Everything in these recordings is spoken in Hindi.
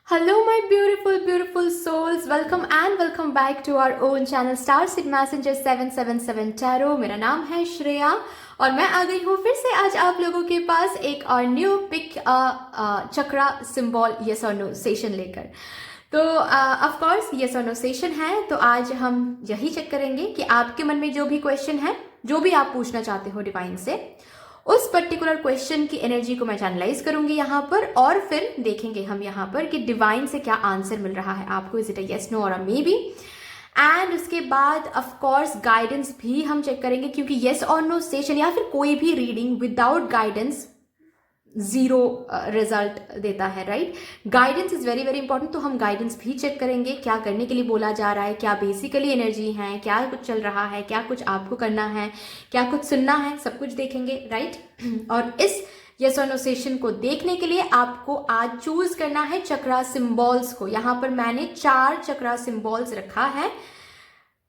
Hello, my beautiful souls. Welcome back to our own channel Starseed Messenger 777 Tarot. मेरा नाम है श्रेया और मैं आ गई हूँ फिर से आज आप लोगों के पास एक और न्यू पिक चक्रा सिंबल यस और नो सेशन लेकर। तो ऑफ कोर्स यस और नो सेशन है, तो आज हम यही चेक करेंगे कि आपके मन में जो भी क्वेश्चन है, जो भी आप पूछना चाहते हो डिवाइन से, उस पर्टिकुलर क्वेश्चन की एनर्जी को मैं चैनलाइज करूंगी यहाँ पर और फिर देखेंगे हम यहाँ पर कि डिवाइन से क्या आंसर मिल रहा है आपको। Is it a yes, no or a may be. And उसके बाद ऑफ कोर्स गाइडेंस भी हम चेक करेंगे, क्योंकि यस और नो सेशन या फिर कोई भी reading without guidance zero result देता है, right. Guidance is very very important, तो हम गाइडेंस भी चेक करेंगे क्या करने के लिए बोला जा रहा है, क्या बेसिकली एनर्जी है, क्या कुछ चल रहा है, क्या कुछ आपको करना है, क्या कुछ सुनना है, सब कुछ देखेंगे, राइट। और इस यस और नो सेशन को देखने के लिए आपको आज चूज करना है चक्रा सिंबल्स को। यहाँ पर मैंने 4 चक्रा सिंबल्स रखा है।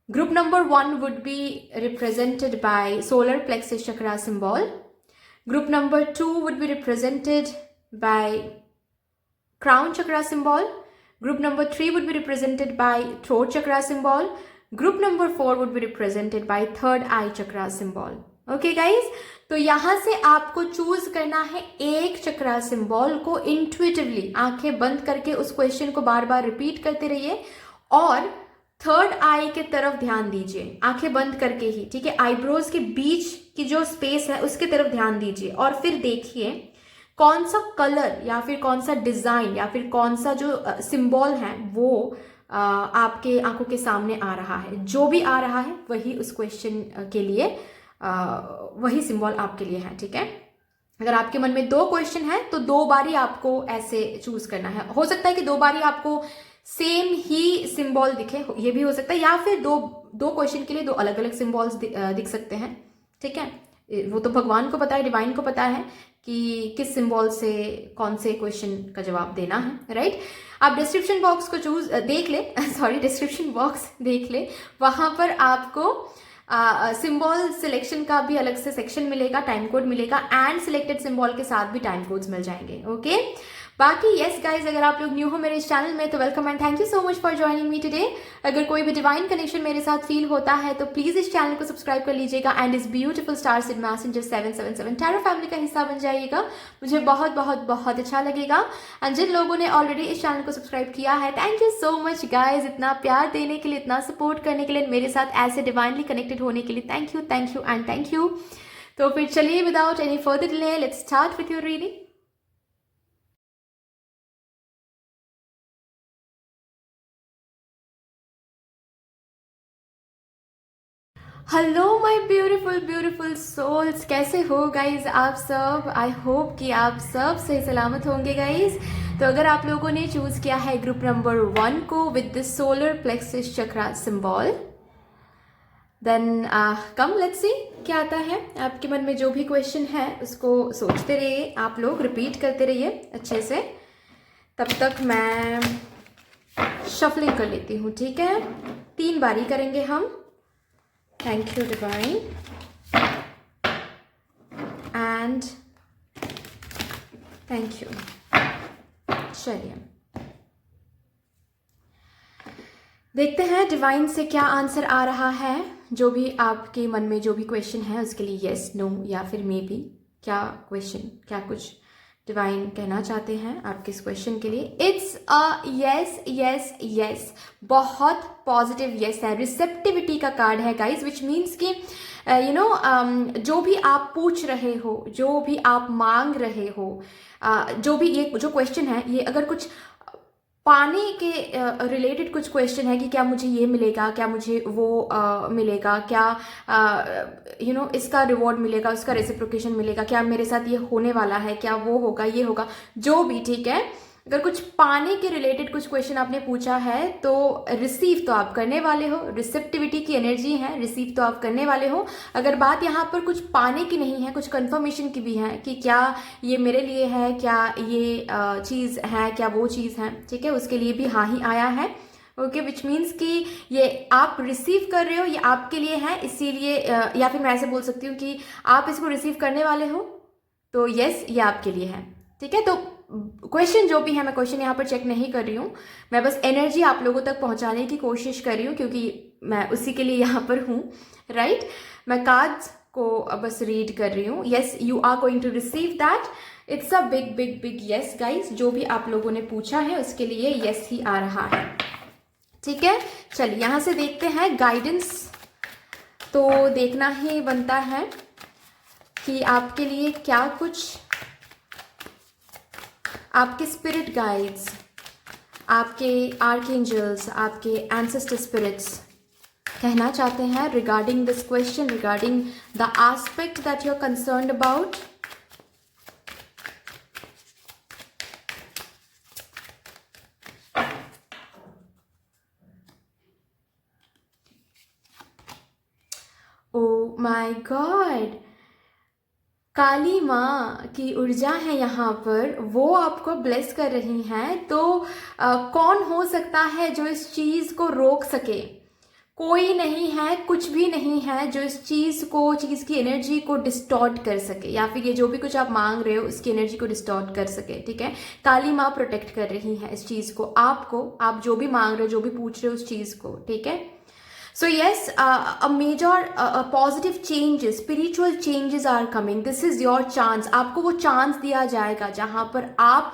Group number 1 would be represented by solar plexus chakra symbol. Group number 2 would be represented by crown chakra symbol. Group number 3 would be represented by throat chakra symbol. Group number 4 would be represented by third eye chakra symbol. Okay guys, तो यहाँ से आपको चूज करना है एक चक्रा सिंबल को। इंट्यूटिवली आंखें बंद करके उस क्वेश्चन को बार बार रिपीट करते रहिए और थर्ड आई के तरफ ध्यान दीजिए, आंखें बंद करके ही, ठीक है। आईब्रोज के बीच की जो स्पेस है उसके तरफ ध्यान दीजिए और फिर देखिए कौन सा कलर या फिर कौन सा डिजाइन या फिर कौन सा जो सिंबल है वो आपके आंखों के सामने आ रहा है। जो भी आ रहा है वही उस क्वेश्चन के लिए वही सिंबल आपके लिए है, ठीक है। अगर आपके मन में 2 क्वेश्चन है तो 2 बारी आपको ऐसे चूज करना है। हो सकता है कि 2 बारी आपको सेम ही सिंबल दिखे, ये भी हो सकता है, या फिर दो क्वेश्चन के लिए 2 अलग अलग सिंबल्स दिख सकते हैं, ठीक है। वो तो भगवान को पता है, डिवाइन को पता है कि किस सिंबल से कौन से क्वेश्चन का जवाब देना है, राइट। आप डिस्क्रिप्शन बॉक्स को डिस्क्रिप्शन बॉक्स देख ले, वहां पर आपको सिंबल सिलेक्शन का भी अलग से सेक्शन मिलेगा, टाइम कोड मिलेगा एंड सिलेक्टेड सिंबल के साथ भी टाइम कोड्स मिल जाएंगे, ओके। बाकी यस गाइज, अगर आप लोग न्यू हो मेरे इस चैनल में तो welcome and thank you so much for joining me today. अगर कोई भी डिवाइन कनेक्शन मेरे साथ फील होता है तो प्लीज इस चैनल को सब्सक्राइब कर लीजिएगा एंड इस ब्यूटीफुल स्टारसीड मैसेंजर 777 टैरो फैमिली का हिस्सा बन जाइएगा। मुझे बहुत बहुत बहुत अच्छा लगेगा। एंड जिन लोगों ने ऑलरेडी इस चैनल को सब्सक्राइब किया है, thank you so much guys, इतना प्यार देने के लिए, इतना सपोर्ट करने के लिए, मेरे साथ ऐसे डिवाइनली कनेक्टेड होने के लिए thank you and thank you. तो फिर चलिए without any further delay let's start with your reading. Hello my beautiful souls, कैसे हो गाइज आप सब। आई होप कि आप सब सही सलामत होंगे गाइज। तो अगर आप लोगों ने चूज किया है ग्रुप नंबर 1 को with the solar plexus chakra symbol, then come let's see क्या आता है। आपके मन में जो भी क्वेश्चन है उसको सोचते रहिए, आप लोग रिपीट करते रहिए अच्छे से। तब तक मैं शफलिंग कर लेती हूँ, ठीक है। 3 बारी करेंगे हम। Thank you divine and thank you। चलिए देखते हैं डिवाइन से क्या आंसर आ रहा है। जो भी आपके मन में जो भी क्वेश्चन है उसके लिए यस, नो या फिर मे बी, क्या क्वेश्चन, क्या कुछ डिवाइन कहना चाहते हैं आपके इस क्वेश्चन के लिए। इट्स अ यस, बहुत पॉजिटिव यस है, रिसेप्टिविटी का कार्ड है गाइज, विच मीन्स कि जो भी आप पूछ रहे हो, जो भी आप मांग रहे हो, जो भी ये जो क्वेश्चन है, ये अगर कुछ पाने के रिलेटेड कुछ क्वेश्चन है कि क्या मुझे ये मिलेगा, क्या मुझे वो मिलेगा, क्या इसका रिवॉर्ड मिलेगा, उसका रेसिप्रोकेशन मिलेगा, क्या मेरे साथ ये होने वाला है, क्या वो होगा, ये होगा, जो भी, ठीक है। अगर कुछ पाने के रिलेटेड कुछ क्वेश्चन आपने पूछा है तो रिसीव तो आप करने वाले हो, रिसेप्टिविटी की एनर्जी है, रिसीव तो आप करने वाले हो। अगर बात यहाँ पर कुछ पाने की नहीं है, कुछ कंफर्मेशन की भी है कि क्या ये मेरे लिए है, क्या ये चीज़ है, क्या वो चीज़ है, ठीक है, उसके लिए भी हाँ ही आया है, ओके। विच मीन्स कि ये आप रिसीव कर रहे हो, ये आपके लिए है, इसीलिए या फिर मैं ऐसे बोल सकती हूँ कि आप इसको रिसीव करने वाले हो, तो यस ये आपके लिए है, ठीक है। तो क्वेश्चन जो भी है, मैं क्वेश्चन यहाँ पर चेक नहीं कर रही हूँ, मैं बस एनर्जी आप लोगों तक पहुँचाने की कोशिश कर रही हूँ, क्योंकि मैं उसी के लिए यहाँ पर हूँ, राइट। मैं कार्ड्स को बस रीड कर रही हूँ। Yes, you are going to receive that. It's a big big big yes guys. जो भी आप लोगों ने पूछा है उसके लिए येस ही आ रहा है, ठीक है। चलिए यहाँ से देखते हैं गाइडेंस। तो देखना ही बनता है कि आपके लिए क्या कुछ आपके स्पिरिट गाइड्स, आपके आर्कएंजल्स, आपके एंसेस्टर स्पिरिट्स कहना चाहते हैं regarding this question, regarding the aspect that you are concerned about. Oh my God, Kali माँ की ऊर्जा है यहाँ पर, वो आपको ब्लेस कर रही हैं। तो कौन हो सकता है जो इस चीज़ को रोक सके? कोई नहीं है, कुछ भी नहीं है जो इस चीज़ की एनर्जी को डिस्टॉर्ट कर सके, या फिर ये जो भी कुछ आप मांग रहे हो उसकी एनर्जी को डिस्टॉर्ट कर सके, ठीक है। काली माँ प्रोटेक्ट कर रही है इस चीज़ को, आपको, आप जो भी मांग रहे हो, जो भी पूछ रहे हो उस चीज़ को, ठीक है। So yes, a major positive changes, spiritual changes are coming. This is your chance. आपको वो चांस दिया जाएगा जहाँ पर आप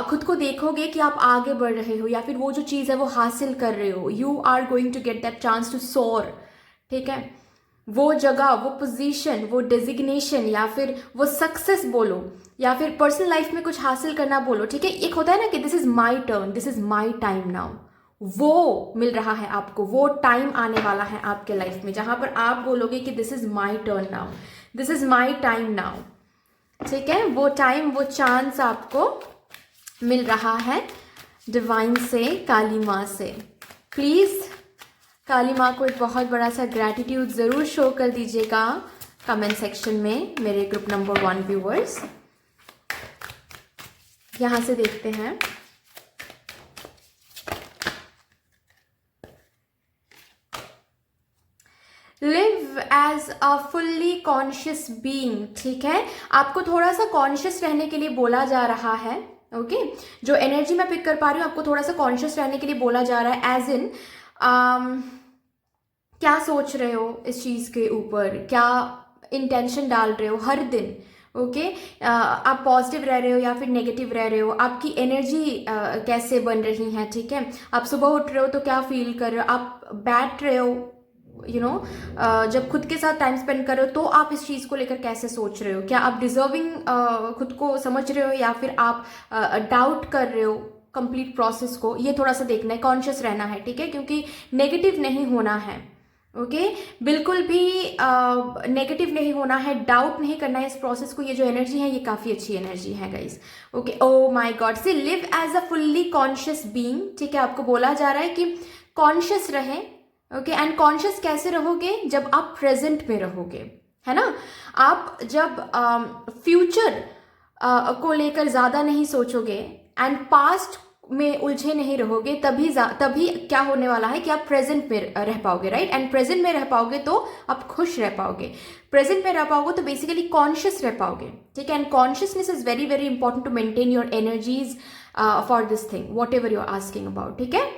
खुद को देखोगे कि आप आगे बढ़ रहे हो, या फिर वो जो चीज़ है वो हासिल कर रहे हो। You are going to get that chance to soar, ठीक है। वो जगह, वो पोजीशन, वो डेजिग्नेशन, या फिर वो सक्सेस बोलो, या फिर पर्सनल लाइफ में कुछ हासिल करना बोलो, ठीक है। एक होता है ना कि this is my turn, this is my time now, वो मिल रहा है आपको। वो टाइम आने वाला है आपके लाइफ में जहां पर आप बोलोगे कि this is my turn now, this is my time now, ठीक है। वो टाइम, वो चांस आपको मिल रहा है डिवाइन से, काली माँ से। प्लीज काली माँ को एक बहुत बड़ा सा ग्रैटिट्यूड जरूर शो कर दीजिएगा कमेंट सेक्शन में, मेरे ग्रुप नंबर 1 व्यूअर्स। यहां से देखते हैं। Live as a fully conscious being, ठीक है। आपको थोड़ा सा कॉन्शियस रहने के लिए बोला जा रहा है, ओके। जो एनर्जी मैं पिक कर पा रही हूँ, आपको थोड़ा सा कॉन्शियस रहने के लिए बोला जा रहा है, एज इन क्या सोच रहे हो इस चीज़ के ऊपर, क्या इंटेंशन डाल रहे हो हर दिन, ओके। आप पॉजिटिव रह रहे हो या फिर नेगेटिव रह रहे हो, आपकी एनर्जी कैसे बन रही है, ठीक है। आप सुबह उठ रहे हो तो क्या फील कर रहे हो, आप बैठ रहे हो, जब खुद के साथ टाइम स्पेंड कर रहे हो तो आप इस चीज़ को लेकर कैसे सोच रहे हो, क्या आप डिजर्विंग खुद को समझ रहे हो, या फिर आप डाउट कर रहे हो कंप्लीट प्रोसेस को। ये थोड़ा सा देखना है, कॉन्शियस रहना है, ठीक है, क्योंकि नेगेटिव नहीं होना है, ओके। बिल्कुल भी नेगेटिव नहीं होना है, डाउट नहीं करना है इस प्रोसेस को। ये जो एनर्जी है ये काफ़ी अच्छी एनर्जी है guys, okay. Oh my God, so live as a fully conscious being, ठीक है। आपको बोला जा रहा है कि कॉन्शियस रहें, ओके। एंड कॉन्शियस कैसे रहोगे? जब आप प्रेजेंट में रहोगे, है ना। आप जब फ्यूचर को लेकर ज़्यादा नहीं सोचोगे एंड पास्ट में उलझे नहीं रहोगे, तभी क्या होने वाला है कि आप प्रेजेंट में रह पाओगे, राइट। एंड प्रेजेंट में रह पाओगे तो आप खुश रह पाओगे, प्रेजेंट में रह पाओगे तो बेसिकली कॉन्शियस रह पाओगे, ठीक है। And consciousness is very very important to maintain your energies for this thing, whatever you are asking about, ठीक है।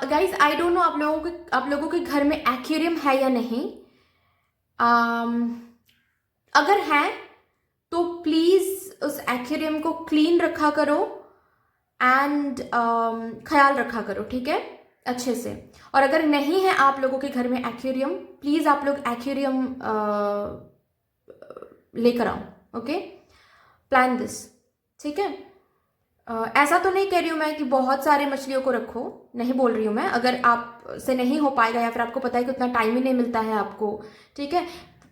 गाइज आई डोंट नो आप लोगों के घर में एक्वेरियम है या नहीं। अगर है तो प्लीज उस एक्वेरियम को क्लीन रखा करो एंड ख्याल रखा करो, ठीक है, अच्छे से। और अगर नहीं है आप लोगों के घर में एक्वेरियम, प्लीज आप लोग एक्वेरियम लेकर आओ, ओके। प्लान दिस, ठीक है। ऐसा तो नहीं कह रही हूँ मैं कि बहुत सारे मछलियों को रखो, नहीं बोल रही हूँ मैं। अगर आप से नहीं हो पाएगा या फिर आपको पता है कि उतना टाइम ही नहीं मिलता है आपको, ठीक है,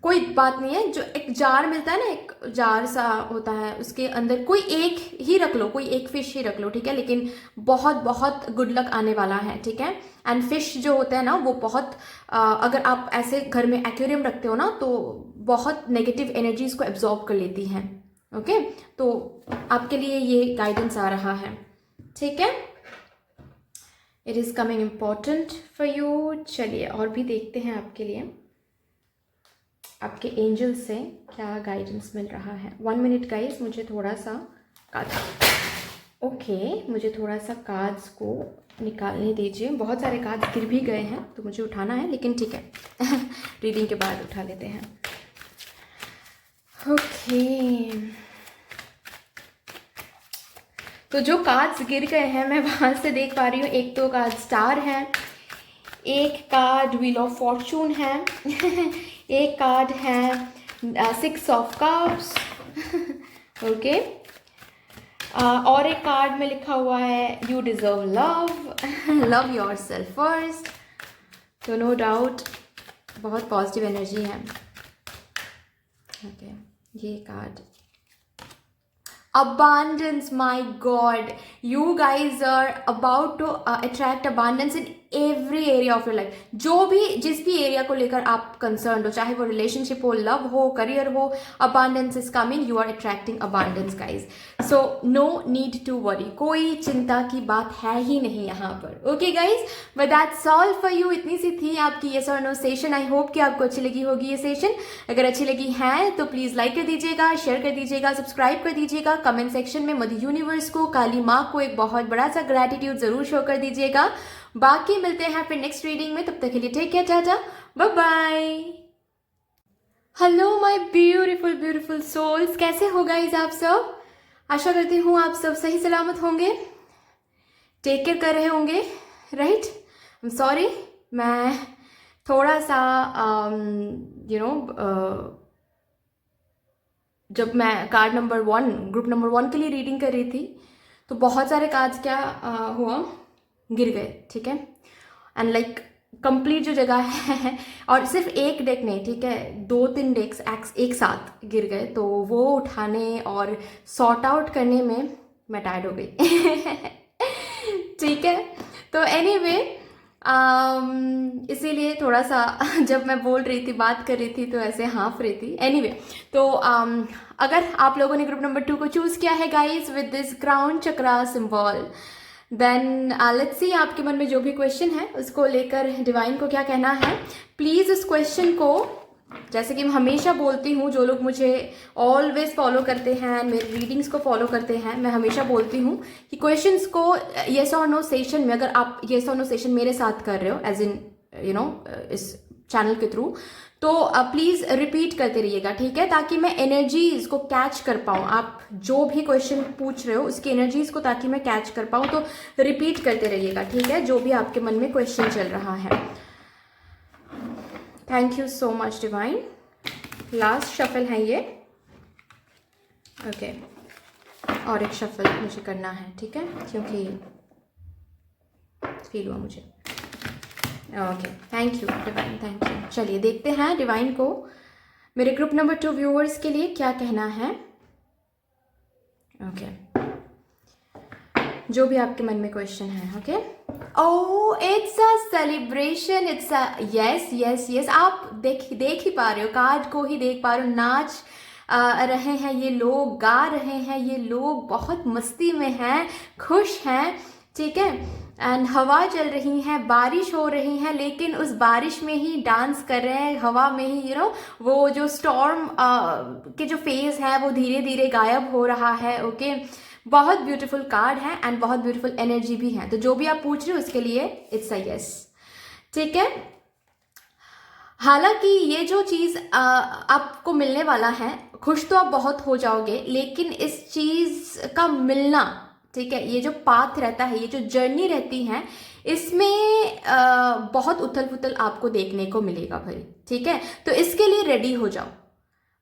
कोई बात नहीं है। जो एक जार मिलता है ना, एक जार सा होता है, उसके अंदर कोई एक ही रख लो, कोई एक फिश ही रख लो, ठीक है। लेकिन बहुत बहुत गुड लक आने वाला है, ठीक है। एंड फिश जो होता है ना वो बहुत अगर आप ऐसे घर में एक्वेरियम रखते हो ना तो बहुत नेगेटिव एनर्जीज को एब्जॉर्ब कर लेती हैं, ओके। तो आपके लिए ये गाइडेंस आ रहा है, ठीक है। It is coming important for you. चलिए और भी देखते हैं आपके लिए। आपके एंजल से क्या गाइडेंस मिल रहा है। 1 मिनट गाइस, मुझे थोड़ा सा कार्ड मुझे थोड़ा सा कार्ड्स को निकालने दीजिए। बहुत सारे कार्ड्स गिर भी गए हैं तो मुझे उठाना है, लेकिन ठीक है रीडिंग के बाद उठा लेते हैं। ओके, तो जो कार्ड्स गिर गए हैं मैं वहाँ से देख पा रही हूँ। एक तो कार्ड स्टार है, एक कार्ड व्हील ऑफ फॉर्चून है एक कार्ड है 6 ऑफ कप्स ओके, और एक कार्ड में लिखा हुआ है you deserve love, love your self first. तो नो डाउट बहुत पॉजिटिव एनर्जी है। ओके, ये card abundance, my god, you guys are about to attract abundance in every area of your life। जिस भी एरिया को लेकर आप कंसर्न हो, चाहे वो रिलेशनशिप हो, लव हो, करियर हो, abundance is coming, you are attracting abundance guys, so no need to worry, कोई चिंता की बात है ही नहीं यहाँ पर। Okay guys, but that's all for you। इतनी सी थी आपकी yes or no session. I hope कि आपको अच्छी लगी होगी ये सेशन। अगर अच्छी लगी है तो प्लीज लाइक कर दीजिएगा, शेयर कर दीजिएगा, सब्सक्राइब कर दीजिएगा, कमेंट सेक्शन में मदर यूनिवर्स को, काली माँ को एक बहुत बड़ा सा ग्रेटिट्यूड जरूर शो कर दीजिएगा। बाकी मिलते हैं फिर नेक्स्ट रीडिंग में, तब तक के लिए take care, tata, bye bye. Hello my beautiful beautiful souls, कैसे हो गाइस आप सब? आशा करती हूँ आप सब सही सलामत होंगे, टेक केयर कर रहे होंगे, राइट। आई एम सॉरी, मैं थोड़ा सा जब मैं कार्ड नंबर 1 ग्रुप नंबर 1 के लिए रीडिंग कर रही थी तो बहुत सारे कार्ड्स क्या हुआ, गिर गए, ठीक है। एंड लाइक कंप्लीट जो जगह है और सिर्फ एक डेक नहीं, ठीक है, 2-3 डेक्स एक साथ गिर गए, तो वो उठाने और सॉर्ट आउट करने में मैं टायर्ड हो गई ठीक है। तो एनीवे इसीलिए थोड़ा सा जब मैं बोल रही थी, बात कर रही थी, तो ऐसे हाँफ रही थी। एनीवे तो अगर आप लोगों ने ग्रुप नंबर 2 को चूज किया है guys with this crown chakra symbol, then let's see आपके मन में जो भी क्वेश्चन है उसको लेकर डिवाइन को क्या कहना है। प्लीज उस क्वेश्चन को, जैसे कि मैं हमेशा बोलती हूँ, जो लोग मुझे ऑलवेज फॉलो करते हैं, मेरे रीडिंग्स को फॉलो करते हैं, मैं हमेशा बोलती हूँ कि क्वेश्चंस को येस और नो सेशन में, अगर आप येस और नो सेशन मेरे साथ कर रहे हो एज इन इस चैनल के थ्रू, तो प्लीज़ रिपीट करते रहिएगा, ठीक है, ताकि मैं एनर्जीज को कैच कर पाऊँ। आप जो भी क्वेश्चन पूछ रहे हो उसकी एनर्जीज को ताकि मैं कैच कर पाऊँ, तो रिपीट करते रहिएगा, ठीक है, जो भी आपके मन में क्वेश्चन चल रहा है। Thank you so much divine. Last shuffle है ये, ओके, और एक शफल मुझे करना है, ठीक है, क्योंकि फील हुआ मुझे। Okay, thank you divine, thank you. चलिए देखते हैं डिवाइन को मेरे ग्रुप नंबर 2 व्यूअर्स के लिए क्या कहना है। ओके, जो भी आपके मन में क्वेश्चन है। Okay, oh it's a celebration, it's a yes yes yes. आप देख ही पा रहे हो, कार्ड को ही देख पा रहे हो, नाच रहे हैं ये लोग, गा रहे हैं ये लोग, बहुत मस्ती में हैं, खुश हैं, ठीक है। एंड हवा चल रही है, बारिश हो रही है, लेकिन उस बारिश में ही डांस कर रहे हैं, हवा में ही वो जो स्टॉर्म के जो फेज है वो धीरे धीरे गायब हो रहा है। ओके, बहुत ब्यूटीफुल कार्ड है एंड बहुत ब्यूटीफुल एनर्जी भी है। तो जो भी आप पूछ रहे हो उसके लिए इट्स अ यस, ठीक है। हालांकि ये जो चीज़ आपको मिलने वाला है, खुश तो आप बहुत हो जाओगे, लेकिन इस चीज़ का मिलना, ठीक है, ये जो पाथ रहता है, ये जो जर्नी रहती है, इसमें बहुत उथल पुथल आपको देखने को मिलेगा भाई, ठीक है। तो इसके लिए रेडी हो जाओ।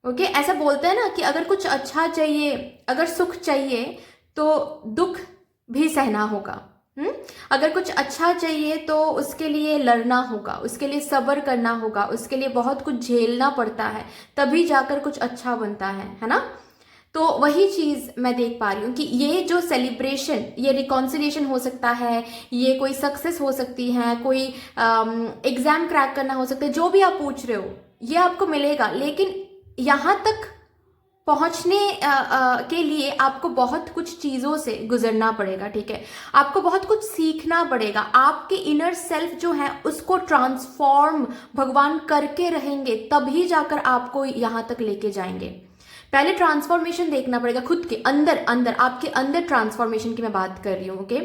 ओके, ऐसा बोलते हैं ना कि अगर कुछ अच्छा चाहिए, अगर सुख चाहिए तो दुख भी सहना होगा। अगर कुछ अच्छा चाहिए तो उसके लिए लड़ना होगा, उसके लिए सब्र करना होगा, उसके लिए बहुत कुछ झेलना पड़ता है, तभी जाकर कुछ अच्छा बनता है ना। तो वही चीज़ मैं देख पा रही हूँ कि ये जो सेलिब्रेशन, ये रिकॉन्सिलिएशन हो सकता है, ये कोई सक्सेस हो सकती है, कोई एग्जाम क्रैक करना हो सकता है, जो भी आप पूछ रहे हो ये आपको मिलेगा, लेकिन यहाँ तक पहुंचने के लिए आपको बहुत कुछ चीज़ों से गुजरना पड़ेगा, ठीक है। आपको बहुत कुछ सीखना पड़ेगा। आपके इनर सेल्फ जो है उसको ट्रांसफॉर्म भगवान करके रहेंगे, तभी जाकर आपको यहाँ तक लेके जाएंगे। पहले ट्रांसफॉर्मेशन देखना पड़ेगा खुद के अंदर, आपके अंदर ट्रांसफॉर्मेशन की मैं बात कर रही हूँ, ओके।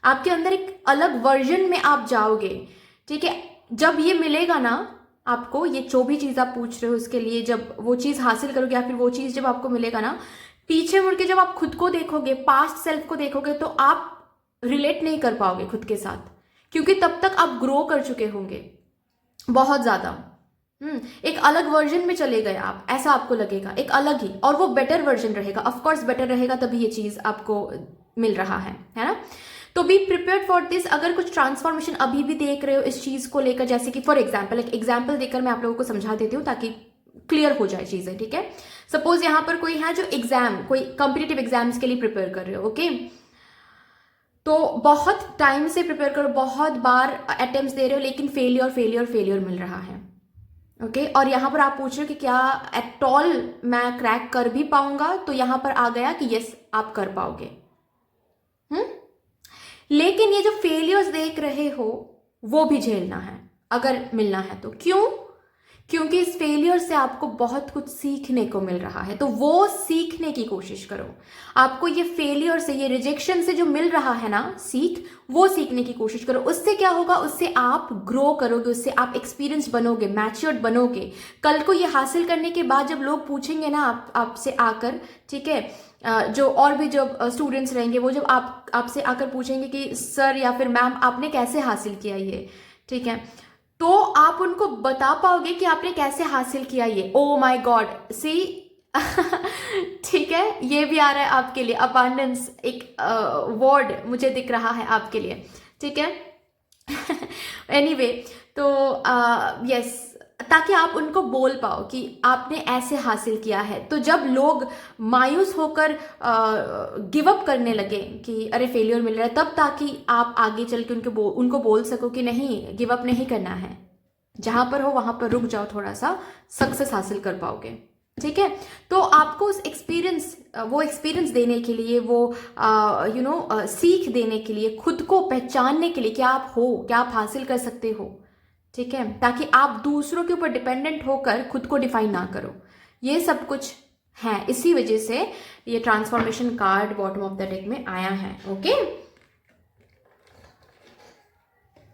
आपके अंदर एक अलग वर्जन में आप जाओगे, ठीक है। जब ये मिलेगा ना आपको, ये जो भी चीज़ आप पूछ रहे हो उसके लिए, जब वो चीज़ हासिल करोगे या फिर वो चीज़ जब आपको मिलेगा ना, पीछे मुड़ के जब आप खुद को देखोगे, पास्ट सेल्फ को देखोगे, तो आप रिलेट नहीं कर पाओगे खुद के साथ, क्योंकि तब तक आप ग्रो कर चुके होंगे बहुत ज़्यादा। एक अलग वर्जन में चले गए आप, ऐसा आपको लगेगा, एक अलग ही, और वो बेटर वर्जन रहेगा। ऑफकोर्स बेटर रहेगा तभी ये चीज़ आपको मिल रहा है ना। तो बी प्रिपेयर्ड फॉर दिस। अगर कुछ ट्रांसफॉर्मेशन अभी भी देख रहे हो इस चीज़ को लेकर, जैसे कि फॉर एग्जाम्पल, एक एग्जाम्पल देकर मैं आप लोगों को समझा देती हूँ ताकि क्लियर हो जाए चीज़ें, ठीक है। सपोज यहाँ पर कोई है जो कोई कॉम्पिटिटिव एग्जाम्स के लिए प्रिपेयर कर रहे हो, ओके। तो बहुत टाइम से प्रिपेयर करो, बहुत बार अटेम्प्ट्स दे रहे हो, लेकिन फेलियर मिल रहा है, ओके। और यहाँ पर आप पूछ रहे हो कि क्या एट ऑल मैं क्रैक कर भी पाऊंगा, तो यहाँ पर आ गया कि यस आप कर पाओगे। लेकिन ये जो फेलियर्स देख रहे हो वो भी झेलना है अगर मिलना है तो। क्यों? क्योंकि इस फेलियर से आपको बहुत कुछ सीखने को मिल रहा है, तो वो सीखने की कोशिश करो। आपको ये फेलियर से, ये रिजेक्शन से जो मिल रहा है ना सीख, वो सीखने की कोशिश करो। उससे क्या होगा, उससे आप ग्रो करोगे, उससे आप एक्सपीरियंस बनोगे, मैच्योर्ड बनोगे। कल को ये हासिल करने के बाद जब लोग पूछेंगे ना आपसे आकर, ठीक है, जो और भी जो स्टूडेंट्स रहेंगे, वो जब आपसे आकर पूछेंगे कि सर या फिर मैम आपने कैसे हासिल किया ये, ठीक है, तो आप उनको बता पाओगे कि आपने कैसे हासिल किया ये। ओ माय गॉड, सी ठीक है, ये भी आ रहा है आपके लिए, अबांडेंस एक वर्ड मुझे दिख रहा है आपके लिए, ठीक है। एनीवे, तो यस, ताकि आप उनको बोल पाओ कि आपने ऐसे हासिल किया है। तो जब लोग मायूस होकर गिव अप करने लगे कि अरे फेलियर मिल रहा है, तब ताकि आप आगे चल के उनको बोल सको कि नहीं, गिव अप नहीं करना है, जहां पर हो वहां पर रुक जाओ, थोड़ा सा सक्सेस हासिल कर पाओगे, ठीक है। तो आपको उस एक्सपीरियंस देने के लिए, वो सीख देने के लिए, खुद को पहचानने के लिए, क्या आप हो, क्या आप हासिल कर सकते हो, ठीक है, ताकि आप दूसरों के ऊपर डिपेंडेंट होकर खुद को डिफाइन ना करो। ये सब कुछ है, इसी वजह से ये transformation card bottom of the deck में आया है, okay.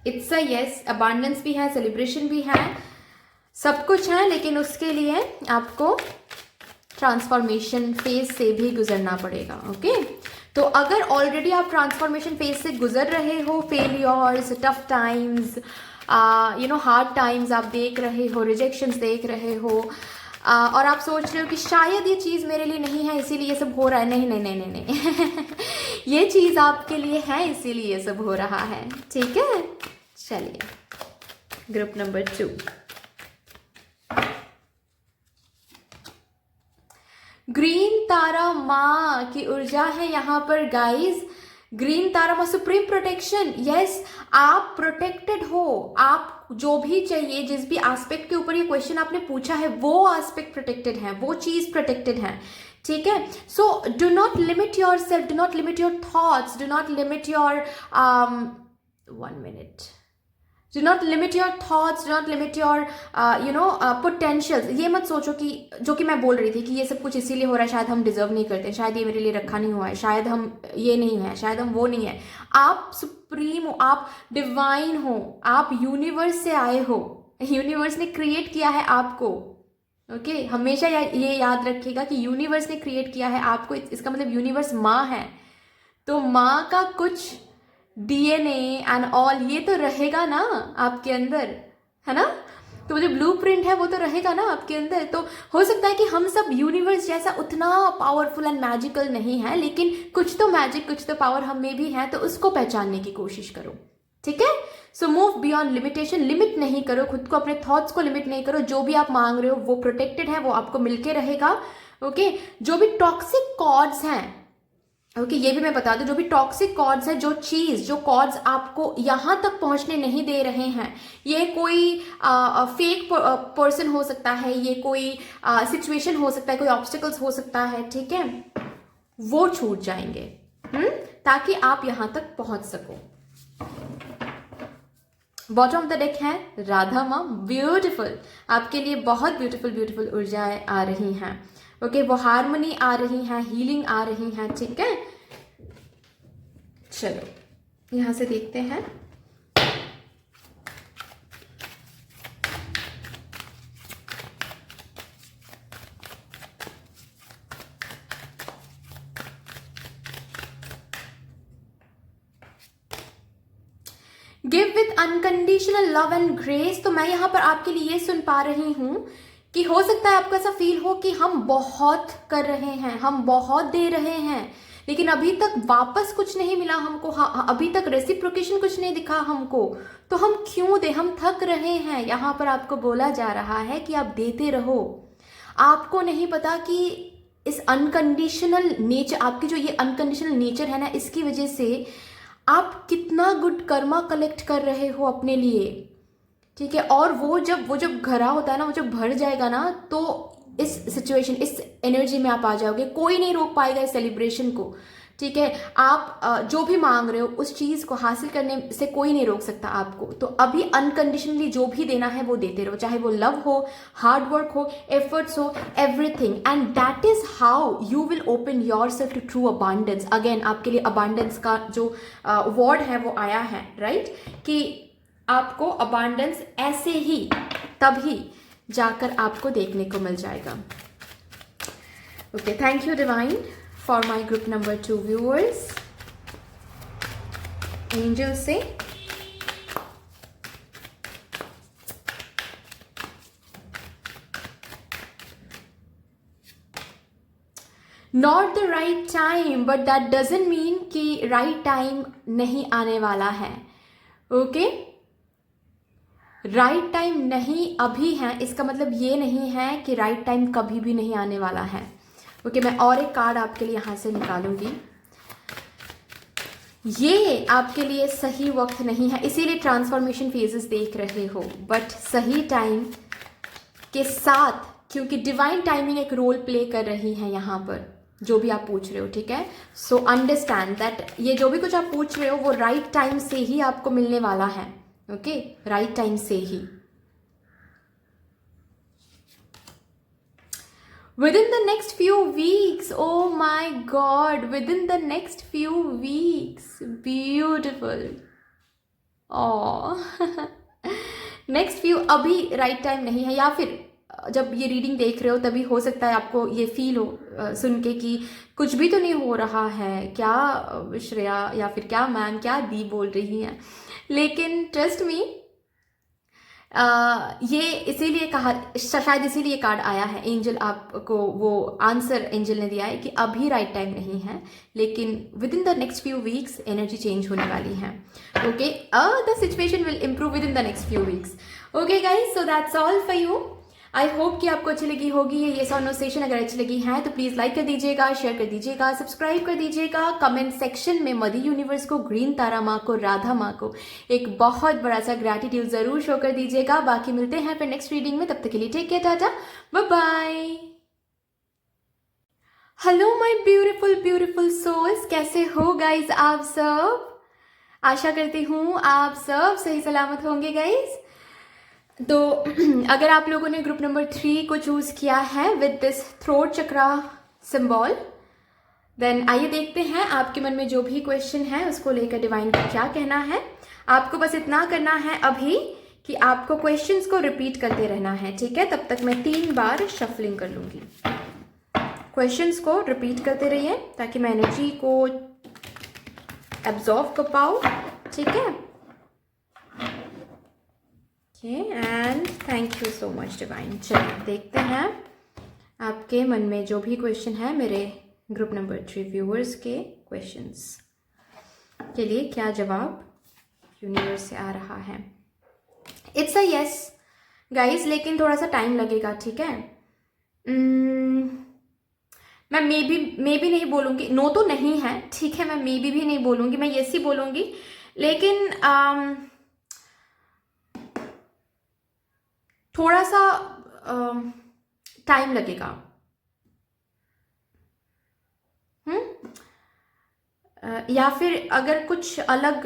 It's a yes, abundance भी है, सेलिब्रेशन भी है, सब कुछ है, लेकिन उसके लिए आपको ट्रांसफॉर्मेशन फेज से भी गुजरना पड़ेगा, ओके। तो अगर ऑलरेडी आप ट्रांसफॉर्मेशन फेज से गुजर रहे हो, failures, tough times, hard times आप देख रहे हो, रिजेक्शंस देख रहे हो, और आप सोच रहे हो कि शायद ये चीज़ मेरे लिए नहीं है इसीलिए ये सब हो रहा है, नहीं नहीं नहीं नहीं, नहीं। ये चीज़ आपके लिए है इसीलिए ये सब हो रहा है, ठीक है। चलिए, ग्रुप नंबर 2, ग्रीन तारा माँ की ऊर्जा है यहाँ पर गाइज। ग्रीन तारा माँ, सुप्रीम प्रोटेक्शन, यस, आप प्रोटेक्टेड हो। आप जो भी चाहिए, जिस भी एस्पेक्ट के ऊपर ये क्वेश्चन आपने पूछा है, वो एस्पेक्ट प्रोटेक्टेड है, वो चीज प्रोटेक्टेड है, ठीक है। So do not limit your self, do not limit your thoughts, do not limit your 1 minute, do not limit your thoughts, do not limit your potentials। ये मत सोचो कि, जो कि मैं बोल रही थी कि ये सब कुछ इसीलिए हो रहा है, शायद हम डिजर्व नहीं करते, शायद ये मेरे लिए रखा नहीं हुआ है, शायद हम ये नहीं है, शायद हम वो नहीं है। आप सुप्रीम हो, आप डिवाइन हो, आप यूनिवर्स से आए हो, यूनिवर्स ने क्रिएट किया है आपको, ओके। हमेशा ये याद रखिएगा कि यूनिवर्स ने क्रिएट किया है आपको, इसका मतलब यूनिवर्स माँ है, तो माँ का कुछ DNA एंड ऑल ये तो रहेगा ना आपके अंदर, है ना। तो वो जो ब्लूप्रिंट है वो तो रहेगा ना आपके अंदर। तो हो सकता है कि हम सब यूनिवर्स जैसा उतना पावरफुल एंड मैजिकल नहीं है, लेकिन कुछ तो मैजिक, कुछ तो पावर हम में भी है, तो उसको पहचानने की कोशिश करो, ठीक है। So move beyond limitation, limit नहीं करो खुद को, अपने थॉट्स को लिमिट नहीं करो। जो भी आप मांग रहे हो वो प्रोटेक्टेड है, वो आपको मिलके रहेगा, ओके। जो भी टॉक्सिक कॉर्ड्स हैं, ओके ये भी मैं बता दूं, जो भी टॉक्सिक कॉर्ड्स है, जो चीज़, जो कॉर्ड्स आपको यहाँ तक पहुँचने नहीं दे रहे हैं, ये कोई फेक पर्सन हो सकता है, ये कोई सिचुएशन हो सकता है, कोई ऑब्स्टिकल्स हो सकता है, ठीक है, वो छूट जाएंगे, ताकि आप यहाँ तक पहुँच सको। बॉटम ऑफ द डेक है राधा माँ, ब्यूटिफुल, आपके लिए बहुत ब्यूटिफुल ब्यूटिफुल ऊर्जाएं आ रही हैं। ओके वो हारमोनी आ रही है, हीलिंग आ रही है, ठीक है। चलो यहां से देखते हैं। Give with unconditional love and grace, तो मैं यहाँ पर आपके लिए ये सुन पा रही हूँ कि हो सकता है आपको ऐसा फील हो कि हम बहुत कर रहे हैं, हम बहुत दे रहे हैं, लेकिन अभी तक वापस कुछ नहीं मिला हमको, अभी तक रेसिप्रोकेशन कुछ नहीं दिखा हमको, तो हम क्यों दे, हम थक रहे हैं। यहाँ पर आपको बोला जा रहा है कि आप देते रहो। आपको नहीं पता कि इस अनकंडीशनल नेचर, आपकी जो ये अनकंडीशनल नेचर है ना, इसकी वजह से आप कितना गुड कर्मा कलेक्ट कर रहे हो अपने लिए, ठीक है। और वो जब घरा होता है ना, वो जब भर जाएगा ना, तो इस सिचुएशन, इस एनर्जी में आप आ जाओगे, कोई नहीं रोक पाएगा इस सेलिब्रेशन को, ठीक है। आप जो भी मांग रहे हो उस चीज़ को हासिल करने से कोई नहीं रोक सकता आपको। तो अभी अनकंडीशनली जो भी देना है वो देते रहो, चाहे वो लव हो, हार्ड वर्क हो, एफर्ट्स हो, everything, and that is how you will open yourself to true abundance. Again आपके लिए अबांडेंस का जो वर्ड है वो आया है, राइट, कि आपको अबांडेंस ऐसे ही तभी जाकर आपको देखने को मिल जाएगा। Okay thank you divine for my group number 2 viewers. Angel says not the right time, but that doesn't mean कि राइट टाइम नहीं आने वाला है। ओके राइट टाइम नहीं अभी है, इसका मतलब ये नहीं है कि राइट टाइम कभी भी नहीं आने वाला है। ओके मैं और एक कार्ड आपके लिए यहाँ से निकालूंगी। ये आपके लिए सही वक्त नहीं है, इसीलिए ट्रांसफॉर्मेशन फेजेस देख रहे हो, बट सही टाइम के साथ, क्योंकि डिवाइन टाइमिंग एक रोल प्ले कर रही है यहाँ पर, जो भी आप पूछ रहे हो, ठीक है। सो अंडरस्टैंड दैट ये जो भी कुछ आप पूछ रहे हो वो राइट टाइम से ही आपको मिलने वाला है। ओके राइट टाइम से ही। Within the next few weeks, oh my God, within the next few weeks, beautiful. Oh, next few, अभी राइट टाइम नहीं है, या फिर जब ये रीडिंग देख रहे हो तभी हो सकता है आपको ये फील हो सुन के कि कुछ भी तो नहीं हो रहा है क्या, श्रेया या फिर क्या मैम, क्या दी बोल रही हैं, लेकिन ट्रस्ट मी ये इसीलिए कहा, शायद इसीलिए कार्ड आया है, एंजल आपको वो आंसर एंजल ने दिया है कि अभी राइट टाइम नहीं है, लेकिन with in the next few weeks energy change होने वाली है। Okay the situation will improve with in the next few weeks. Okay guys, so that's all for you. I hope कि आपको अच्छी लगी होगी ये कॉन्वर्सेशन। अगर अच्छी लगी है तो प्लीज़ लाइक कर दीजिएगा, शेयर कर दीजिएगा, सब्सक्राइब कर दीजिएगा। कमेंट सेक्शन में मदर यूनिवर्स को, ग्रीन तारा माँ को, राधा माँ को एक बहुत बड़ा सा ग्रैटिट्यूड ज़रूर शो कर दीजिएगा। बाकी मिलते हैं फिर नेक्स्ट रीडिंग में, तब तक के लिए take care, tata, bye bye. Hello my beautiful beautiful souls, कैसे हो गाइज आप सब? आशा करती हूँ आप सब सही सलामत होंगे गाइज। तो अगर आप लोगों ने ग्रुप नंबर 3 को चूज़ किया है with this throat chakra symbol, then आइए देखते हैं आपके मन में जो भी क्वेश्चन है उसको लेकर डिवाइन को क्या कहना है। आपको बस इतना करना है अभी कि आपको क्वेश्चंस को रिपीट करते रहना है, ठीक है। तब तक मैं 3 बार शफलिंग कर लूँगी। क्वेश्चंस को रिपीट करते रहिए ताकि मैं एनर्जी को एब्जॉर्व कर पाऊँ, ठीक है। And thank you so much divine. चलिए देखते हैं आपके मन में जो भी क्वेश्चन है मेरे ग्रुप नंबर 3 व्यूअर्स के क्वेश्चंस के लिए क्या जवाब यूनिवर्स से आ रहा है। इट्स अ यस गाइस, लेकिन थोड़ा सा टाइम लगेगा, ठीक है। मैं मे भी नहीं बोलूँगी, नो तो नहीं है, ठीक है, मैं मे भी नहीं बोलूँगी, मैं यस ही बोलूँगी, लेकिन थोड़ा सा टाइम लगेगा। या फिर अगर कुछ अलग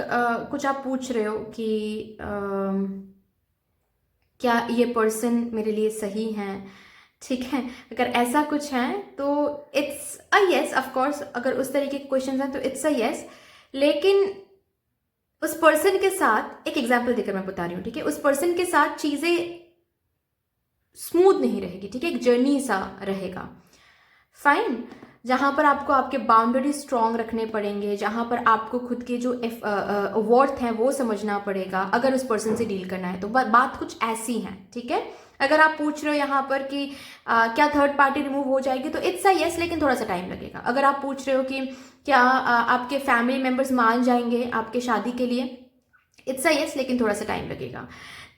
कुछ आप पूछ रहे हो कि क्या ये पर्सन मेरे लिए सही है, ठीक है, अगर ऐसा कुछ है तो it's a yes, of course. अगर उस तरीके के क्वेश्चन हैं तो इट्स अ यस, लेकिन उस पर्सन के साथ एक एग्जांपल देकर मैं बता रही हूँ, ठीक है, उस पर्सन के साथ चीज़ें स्मूथ नहीं रहेगी, ठीक है, एक जर्नी सा रहेगा, फाइन, जहाँ पर आपको आपके बाउंड्री स्ट्रॉन्ग रखने पड़ेंगे, जहाँ पर आपको खुद के जो वर्थ है वो समझना पड़ेगा अगर उस पर्सन से डील करना है तो। बात कुछ ऐसी है, ठीक है। अगर आप पूछ रहे हो यहाँ पर कि क्या थर्ड पार्टी रिमूव हो जाएगी तो इट्स अ यस, लेकिन थोड़ा सा टाइम लगेगा। अगर आप पूछ रहे हो कि क्या आपके फैमिली मेम्बर्स मान जाएंगे आपके शादी के लिए, इट्स अ यस, लेकिन थोड़ा सा टाइम लगेगा,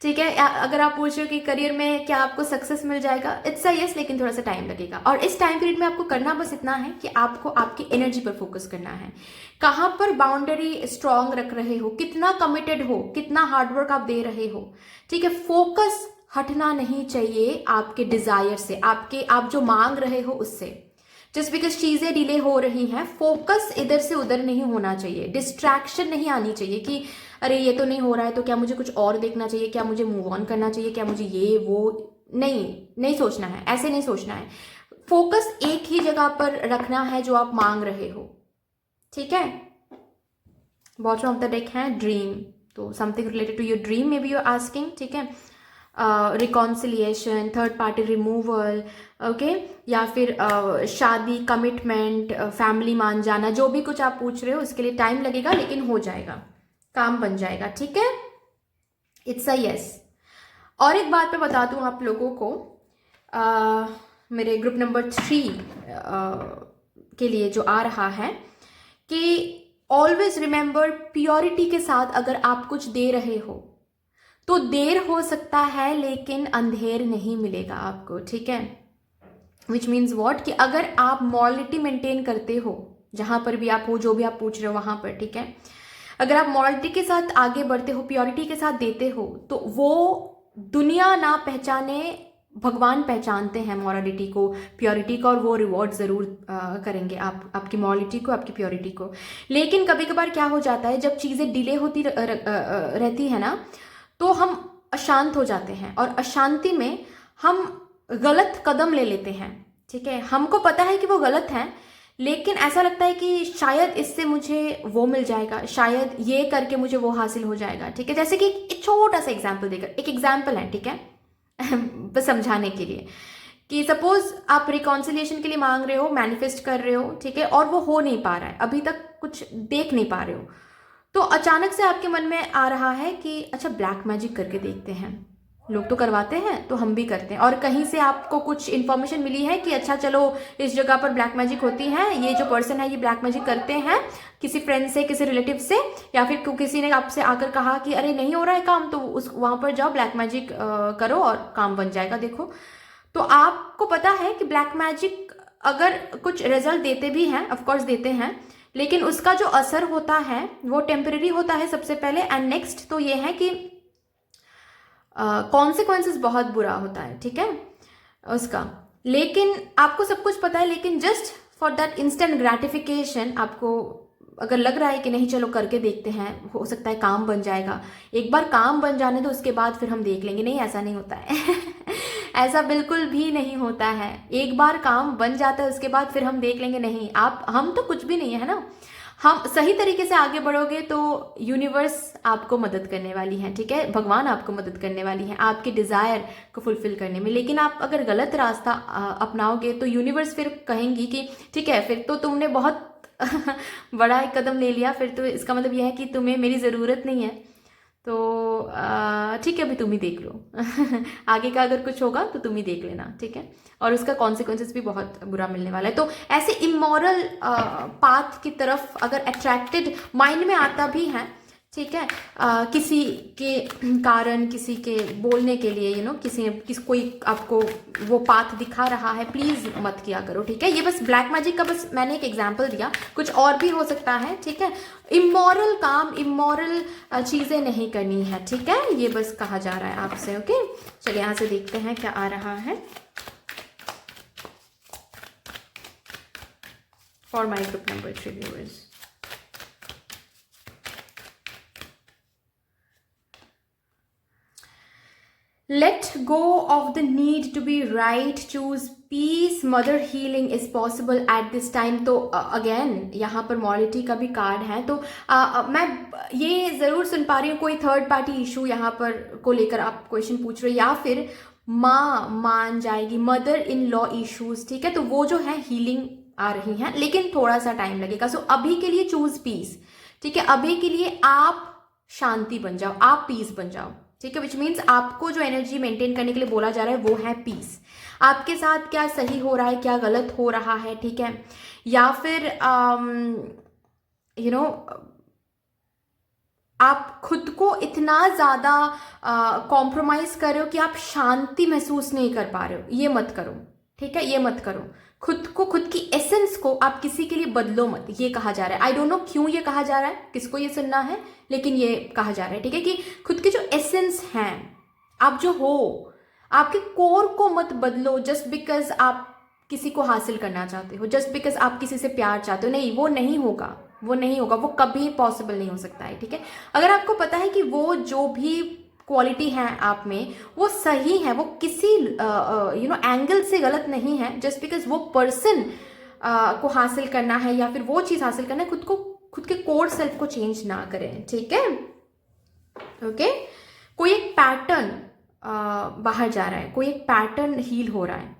ठीक है। अगर आप पूछ रहे हो कि करियर में क्या आपको सक्सेस मिल जाएगा, इट्स अ यस, लेकिन थोड़ा सा टाइम लगेगा। और इस टाइम पीरियड में आपको करना बस इतना है कि आपको आपकी एनर्जी पर फोकस करना है, कहाँ पर बाउंड्री स्ट्रांग रख रहे हो, कितना कमिटेड हो, कितना हार्डवर्क आप दे रहे हो, ठीक है। फोकस हटना नहीं चाहिए आपके डिजायर से, आप जो मांग रहे हो उससे। जस्ट बिकॉज चीजें डिले हो रही हैं, फोकस इधर से उधर नहीं होना चाहिए, डिस्ट्रैक्शन नहीं आनी चाहिए कि अरे ये तो नहीं हो रहा है तो क्या मुझे कुछ और देखना चाहिए, क्या मुझे मूव ऑन करना चाहिए, क्या मुझे ये वो, नहीं सोचना है, ऐसे नहीं सोचना है। फोकस एक ही जगह पर रखना है जो आप मांग रहे हो, ठीक है। बॉटम ऑफ द डेक है ड्रीम, तो something related to your dream maybe you are asking, ठीक है। Reconciliation, third party removal, okay, या फिर शादी, कमिटमेंट, फैमिली मान जाना, जो भी कुछ आप पूछ रहे हो उसके लिए टाइम लगेगा, लेकिन हो जाएगा, काम बन जाएगा, ठीक है। It's a yes. और एक बात मैं बता दूं आप लोगों को, मेरे ग्रुप नंबर 3 के लिए जो आ रहा है कि ऑलवेज रिमेंबर, प्योरिटी के साथ अगर आप कुछ दे रहे हो तो देर हो सकता है लेकिन अंधेर नहीं मिलेगा आपको, ठीक है। विच मीन्स वॉट, कि अगर आप मॉरलिटी मेंटेन करते हो जहां पर भी आप हो, जो भी आप पूछ रहे हो वहां पर, ठीक है, अगर आप मॉरलिटी के साथ आगे बढ़ते हो, प्योरिटी के साथ देते हो, तो वो दुनिया ना पहचाने, भगवान पहचानते हैं मॉरलिटी को, प्योरिटी को, और वो रिवॉर्ड ज़रूर करेंगे आपकी मॉरलिटी को, आपकी प्योरिटी को। लेकिन कभी कभार क्या हो जाता है, जब चीज़ें डिले होती रहती है ना, तो हम अशांत हो जाते हैं, और अशांति में हम गलत कदम ले लेते हैं, ठीक है। हमको पता है कि वो गलत है, लेकिन ऐसा लगता है कि शायद इससे मुझे वो मिल जाएगा, शायद ये करके मुझे वो हासिल हो जाएगा, ठीक है। जैसे कि एक छोटा सा एग्जाम्पल देकर, एक एग्जाम्पल है, ठीक है, बस समझाने के लिए, कि सपोज आप रिकॉन्सिलिएशन के लिए मांग रहे हो, मैनिफेस्ट कर रहे हो, ठीक है, और वो हो नहीं पा रहा है, अभी तक कुछ देख नहीं पा रहे हो, तो अचानक से आपके मन में आ रहा है कि अच्छा ब्लैक मैजिक करके देखते हैं, लोग तो करवाते हैं तो हम भी करते हैं, और कहीं से आपको कुछ इन्फॉर्मेशन मिली है कि अच्छा चलो इस जगह पर ब्लैक मैजिक होती है, ये जो पर्सन है ये ब्लैक मैजिक करते हैं, किसी फ्रेंड से, किसी रिलेटिव से, या फिर किसी ने आपसे आकर कहा कि अरे नहीं हो रहा है काम, तो उस वहां पर जाओ, ब्लैक मैजिक करो और काम बन जाएगा, देखो। तो आपको पता है कि ब्लैक मैजिक अगर कुछ रिजल्ट देते भी हैं, ऑफकोर्स देते हैं, लेकिन उसका जो असर होता है वो टेम्परेरी होता है सबसे पहले, एंड नेक्स्ट तो ये है कि कॉन्सिक्वेंसेस बहुत बुरा होता है, ठीक है, उसका। लेकिन आपको सब कुछ पता है, लेकिन just for that instant gratification आपको अगर लग रहा है कि नहीं चलो करके देखते हैं, हो सकता है काम बन जाएगा, एक बार काम बन जाने दो, उसके बाद फिर हम देख लेंगे, नहीं ऐसा नहीं होता है ऐसा बिल्कुल भी नहीं होता है, एक बार काम बन जाता है उसके बाद फिर हम देख लेंगे, नहीं हम तो कुछ भी नहीं है ना। हम सही तरीके से आगे बढ़ोगे तो यूनिवर्स आपको मदद करने वाली है, ठीक है, भगवान आपको मदद करने वाली है आपके डिजायर को फुलफिल करने में। लेकिन आप अगर गलत रास्ता अपनाओगे तो यूनिवर्स फिर कहेंगी कि ठीक है, फिर तो तुमने बहुत बड़ा एक कदम ले लिया, फिर तो इसका मतलब यह है कि तुम्हें मेरी ज़रूरत नहीं है, तो ठीक है अभी तुम ही देख लो आगे का अगर कुछ होगा तो तुम ही देख लेना, ठीक है, और उसका कॉन्सिक्वेंसेस भी बहुत बुरा मिलने वाला है। तो ऐसे इमोरल पाथ की तरफ अगर अट्रैक्टेड माइंड में आता भी है, ठीक है। किसी के कारण, किसी के बोलने के लिए किसी कोई आपको वो पाथ दिखा रहा है, प्लीज मत किया करो, ठीक है। ये बस ब्लैक मैजिक का बस मैंने एक एग्जांपल दिया, कुछ और भी हो सकता है, ठीक है। इमोरल काम, इमोरल चीजें नहीं करनी है, ठीक है। ये बस कहा जा रहा है आपसे। ओके, चलिए यहाँ से देखते हैं क्या आ रहा है for my group number 3 viewers. Let go of the need to be right, choose peace, mother healing is possible at this time। तो अगेन यहाँ पर मॉरलिटी का भी कार्ड है, तो मैं ये ज़रूर सुन पा रही हूँ कोई थर्ड पार्टी इशू यहाँ पर को लेकर आप क्वेश्चन पूछ रहे हो, या फिर माँ मान जाएगी, मदर इन लॉ इशूज़, ठीक है। तो वो जो है हीलिंग आ रही हैं, लेकिन थोड़ा सा टाइम लगेगा। सो अभी के लिए चूज पीस, ठीक है। अभी के लिए आप शांति बन जाओ, आप पीस बन जाओ, ठीक है। विच मीन्स आपको जो एनर्जी मेंटेन करने के लिए बोला जा रहा है वो है पीस। आपके साथ क्या सही हो रहा है, क्या गलत हो रहा है, ठीक है। या फिर आप खुद को इतना ज़्यादा कॉम्प्रोमाइज़ कर रहे हो कि आप शांति महसूस नहीं कर पा रहे हो। ये मत करो, ठीक है, ये मत करो। खुद को, खुद की एसेंस को आप किसी के लिए बदलो मत, ये कहा जा रहा है। आई डोंट नो क्यों ये कहा जा रहा है, किसको ये सुनना है, लेकिन ये कहा जा रहा है, ठीक है, कि खुद के जो एसेंस हैं, आप जो हो, आपके कोर को मत बदलो जस्ट बिकॉज आप किसी को हासिल करना चाहते हो, जस्ट बिकॉज आप किसी से प्यार चाहते हो। नहीं, वो नहीं होगा, वो नहीं होगा, वो कभी पॉसिबल नहीं हो सकता है, ठीक है। अगर आपको पता है कि वो जो भी क्वालिटी है आप में वो सही है, वो किसी एंगल से गलत नहीं है, जस्ट बिकॉज वो पर्सन को हासिल करना है या फिर वो चीज़ हासिल करना है, खुद के कोर सेल्फ को चेंज ना करें, ठीक है। ओके, कोई एक पैटर्न बाहर जा रहा है, कोई एक पैटर्न हील हो रहा है।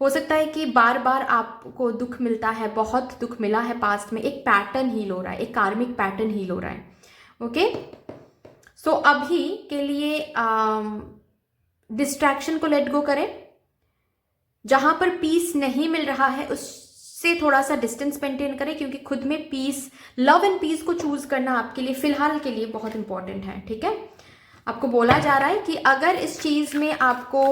हो सकता है कि बार बार आपको दुख मिलता है, बहुत दुख मिला है पास्ट में, एक पैटर्न हील हो रहा है, एक कार्मिक पैटर्न हील हो रहा है। ओके, सो अभी के लिए डिस्ट्रैक्शन को लेट गो करें। जहां पर पीस नहीं मिल रहा है उससे थोड़ा सा डिस्टेंस मेंटेन करें, क्योंकि खुद में पीस, लव एंड पीस को चूज करना आपके लिए फिलहाल के लिए बहुत इंपॉर्टेंट है, ठीक है। आपको बोला जा रहा है कि अगर इस चीज में आपको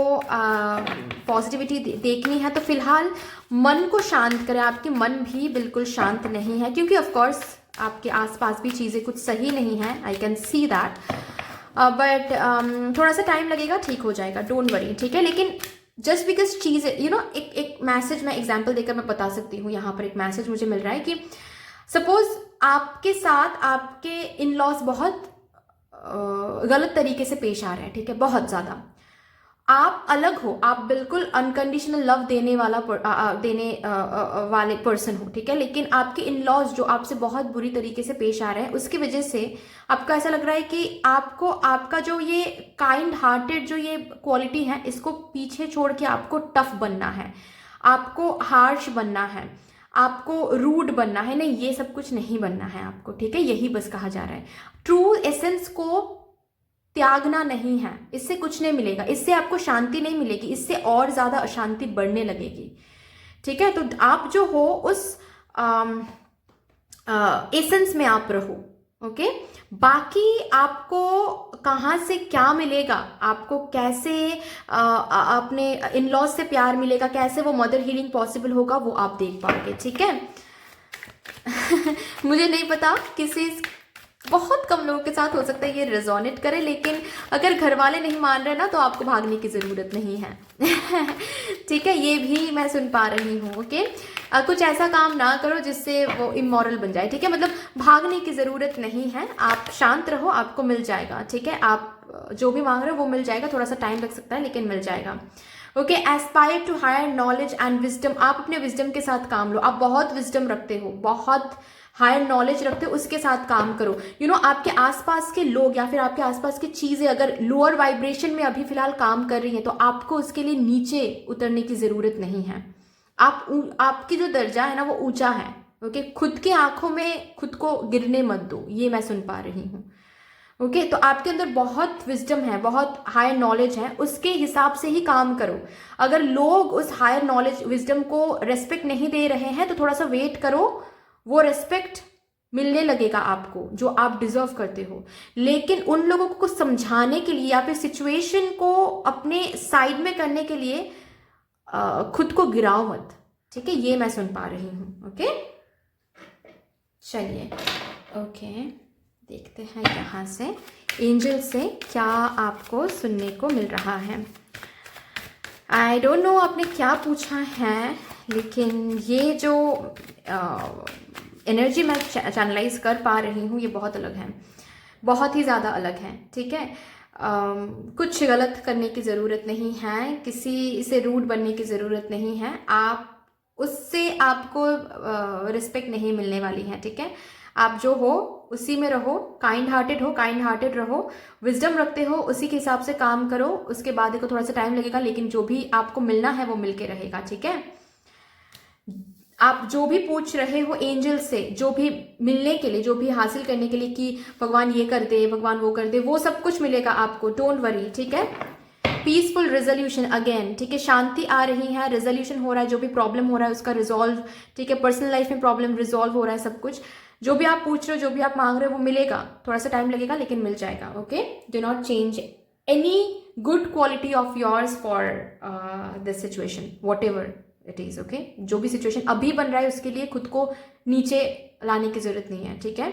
पॉजिटिविटी देखनी है तो फिलहाल मन को शांत करें। आपके मन भी बिल्कुल शांत नहीं है, क्योंकि ऑफ कोर्स आपके आसपास भी चीज़ें कुछ सही नहीं है, I can see that, but थोड़ा सा टाइम लगेगा, ठीक हो जाएगा, डोंट वरी, ठीक है। लेकिन जस्ट बिकॉज चीज़ एक मैसेज मैं एग्जांपल देकर मैं बता सकती हूँ। यहाँ पर एक मैसेज मुझे मिल रहा है कि सपोज आपके साथ आपके इन लॉज बहुत गलत तरीके से पेश आ रहे हैं, ठीक है, बहुत ज़्यादा। आप अलग हो, आप बिल्कुल अनकंडीशनल लव देने वाले पर्सन हो, ठीक है, लेकिन आपके इन लॉज जो आपसे बहुत बुरी तरीके से पेश आ रहे हैं, उसकी वजह से आपको ऐसा लग रहा है कि आपको आपका जो ये काइंड हार्टेड जो ये क्वालिटी है, इसको पीछे छोड़ के आपको टफ बनना है, आपको हार्श बनना है, आपको रूड बनना है। नहीं, ये सब कुछ नहीं बनना है आपको, ठीक है, यही बस कहा जा रहा है। ट्रू एसेंस को त्यागना नहीं है, इससे कुछ नहीं मिलेगा, इससे आपको शांति नहीं मिलेगी, इससे और ज्यादा अशांति बढ़ने लगेगी, ठीक है। तो आप जो हो उस एसेंस में आप रहो, ओके। बाकी आपको कहाँ से क्या मिलेगा, आपको कैसे अपने इन लॉज से प्यार मिलेगा, कैसे वो मदर हीलिंग पॉसिबल होगा, वो आप देख पाओगे, ठीक है। मुझे नहीं पता, किसी बहुत कम लोगों के साथ हो सकता है ये रेजोनेट करे, लेकिन अगर घर वाले नहीं मान रहे ना तो आपको भागने की ज़रूरत नहीं है। ठीक है, ये भी मैं सुन पा रही हूँ, ओके। कुछ ऐसा काम ना करो जिससे वो इमोरल बन जाए, ठीक है, मतलब भागने की ज़रूरत नहीं है, आप शांत रहो, आपको मिल जाएगा, ठीक है। आप जो भी मांग रहे हो वो मिल जाएगा, थोड़ा सा टाइम लग सकता है लेकिन मिल जाएगा, okay. Aspire to higher knowledge and wisdom, आप अपने विजडम के साथ काम लो। आप बहुत विजडम रखते हो, बहुत हायर नॉलेज रखते हो, उसके साथ काम करो। आपके आसपास के लोग या फिर आपके आसपास की चीज़ें अगर लोअर वाइब्रेशन में अभी फिलहाल काम कर रही हैं तो आपको उसके लिए नीचे उतरने की ज़रूरत नहीं है। आपकी जो दर्जा है ना वो ऊंचा है, ओके। खुद के आंखों में खुद को गिरने मत दो, ये मैं सुन पा रही हूँ, ओके। तो आपके अंदर बहुत विजडम है, बहुत हायर नॉलेज है, उसके हिसाब से ही काम करो। अगर लोग उस हायर नॉलेज विजडम को रेस्पेक्ट नहीं दे रहे हैं तो थोड़ा सा वेट करो, वो रेस्पेक्ट मिलने लगेगा आपको जो आप डिजर्व करते हो, लेकिन उन लोगों को कुछ समझाने के लिए या फिर सिचुएशन को अपने साइड में करने के लिए खुद को गिराओ मत, ठीक है? ये मैं सुन पा रही हूँ। ओके, चलिए ओके, देखते हैं यहाँ से एंजल से क्या आपको सुनने को मिल रहा है। आई डोंट नो आपने क्या पूछा है, लेकिन ये जो एनर्जी मैं चैनलाइज कर पा रही हूँ ये बहुत अलग है, बहुत ही ज़्यादा अलग है, ठीक है? कुछ गलत करने की ज़रूरत नहीं है, किसी से रूड बनने की ज़रूरत नहीं है, आप उससे आपको रिस्पेक्ट नहीं मिलने वाली है, ठीक है? आप जो हो उसी में रहो, काइंड हार्टेड हो, काइंड हार्टेड रहो, विजडम रखते हो उसी के हिसाब से काम करो, उसके बाद देखो थोड़ा सा टाइम लगेगा, लेकिन जो भी आपको मिलना है वो मिलके रहेगा, ठीक है? आप जो भी पूछ रहे हो एंजल से, जो भी मिलने के लिए, जो भी हासिल करने के लिए कि भगवान ये कर दे, भगवान वो कर दे, वो सब कुछ मिलेगा आपको, डोंट वरी, ठीक है? पीसफुल रेजोल्यूशन अगेन, ठीक है? शांति आ रही है, रेजोल्यूशन हो रहा है, जो भी प्रॉब्लम हो रहा है उसका रिजॉल्व, ठीक है? पर्सनल लाइफ में प्रॉब्लम रिजॉल्व हो रहा है, सब कुछ जो भी आप पूछ रहे हो, जो भी आप मांग रहे हो वो मिलेगा, थोड़ा सा टाइम लगेगा लेकिन मिल जाएगा। Okay, do not change any good quality of yours for this situation, what ever it is. Okay, जो भी सिचुएशन अभी बन रहा है उसके लिए खुद को नीचे लाने की जरूरत नहीं है, ठीक है?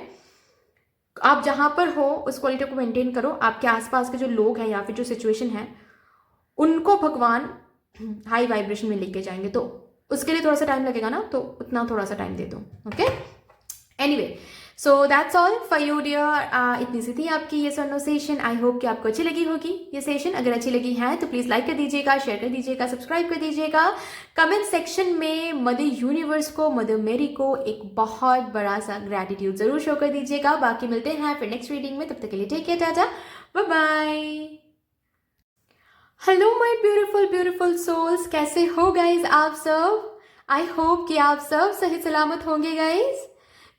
आप जहां पर हो उस क्वालिटी को मेंटेन करो, आपके आसपास के जो लोग हैं या फिर जो सिचुएशन है उनको भगवान हाई वाइब्रेशन में लेके जाएंगे, तो उसके लिए थोड़ा सा टाइम लगेगा ना, तो उतना थोड़ा सा टाइम दे दो। Okay, anyway, so that's all for you dear. इतनी सी थी आपकी ये कन्वर्सेशन। आई होप कि आपको अच्छी लगी होगी ये सेशन। अगर अच्छी लगी है तो प्लीज लाइक कर दीजिएगा, शेयर कर दीजिएगा, सब्सक्राइब कर दीजिएगा। कमेंट सेक्शन में मदर यूनिवर्स को, मदर मेरी को एक बहुत बड़ा सा ग्रैटिट्यूड जरूर शो कर दीजिएगा। बाकी मिलते हैं फिर नेक्स्ट रीडिंग में, तब तक के लिए take care, tata, bye bye. Hello my beautiful beautiful souls, कैसे हो गाइज आप सब? आई होप कि आप सब सही सलामत होंगे गाइज।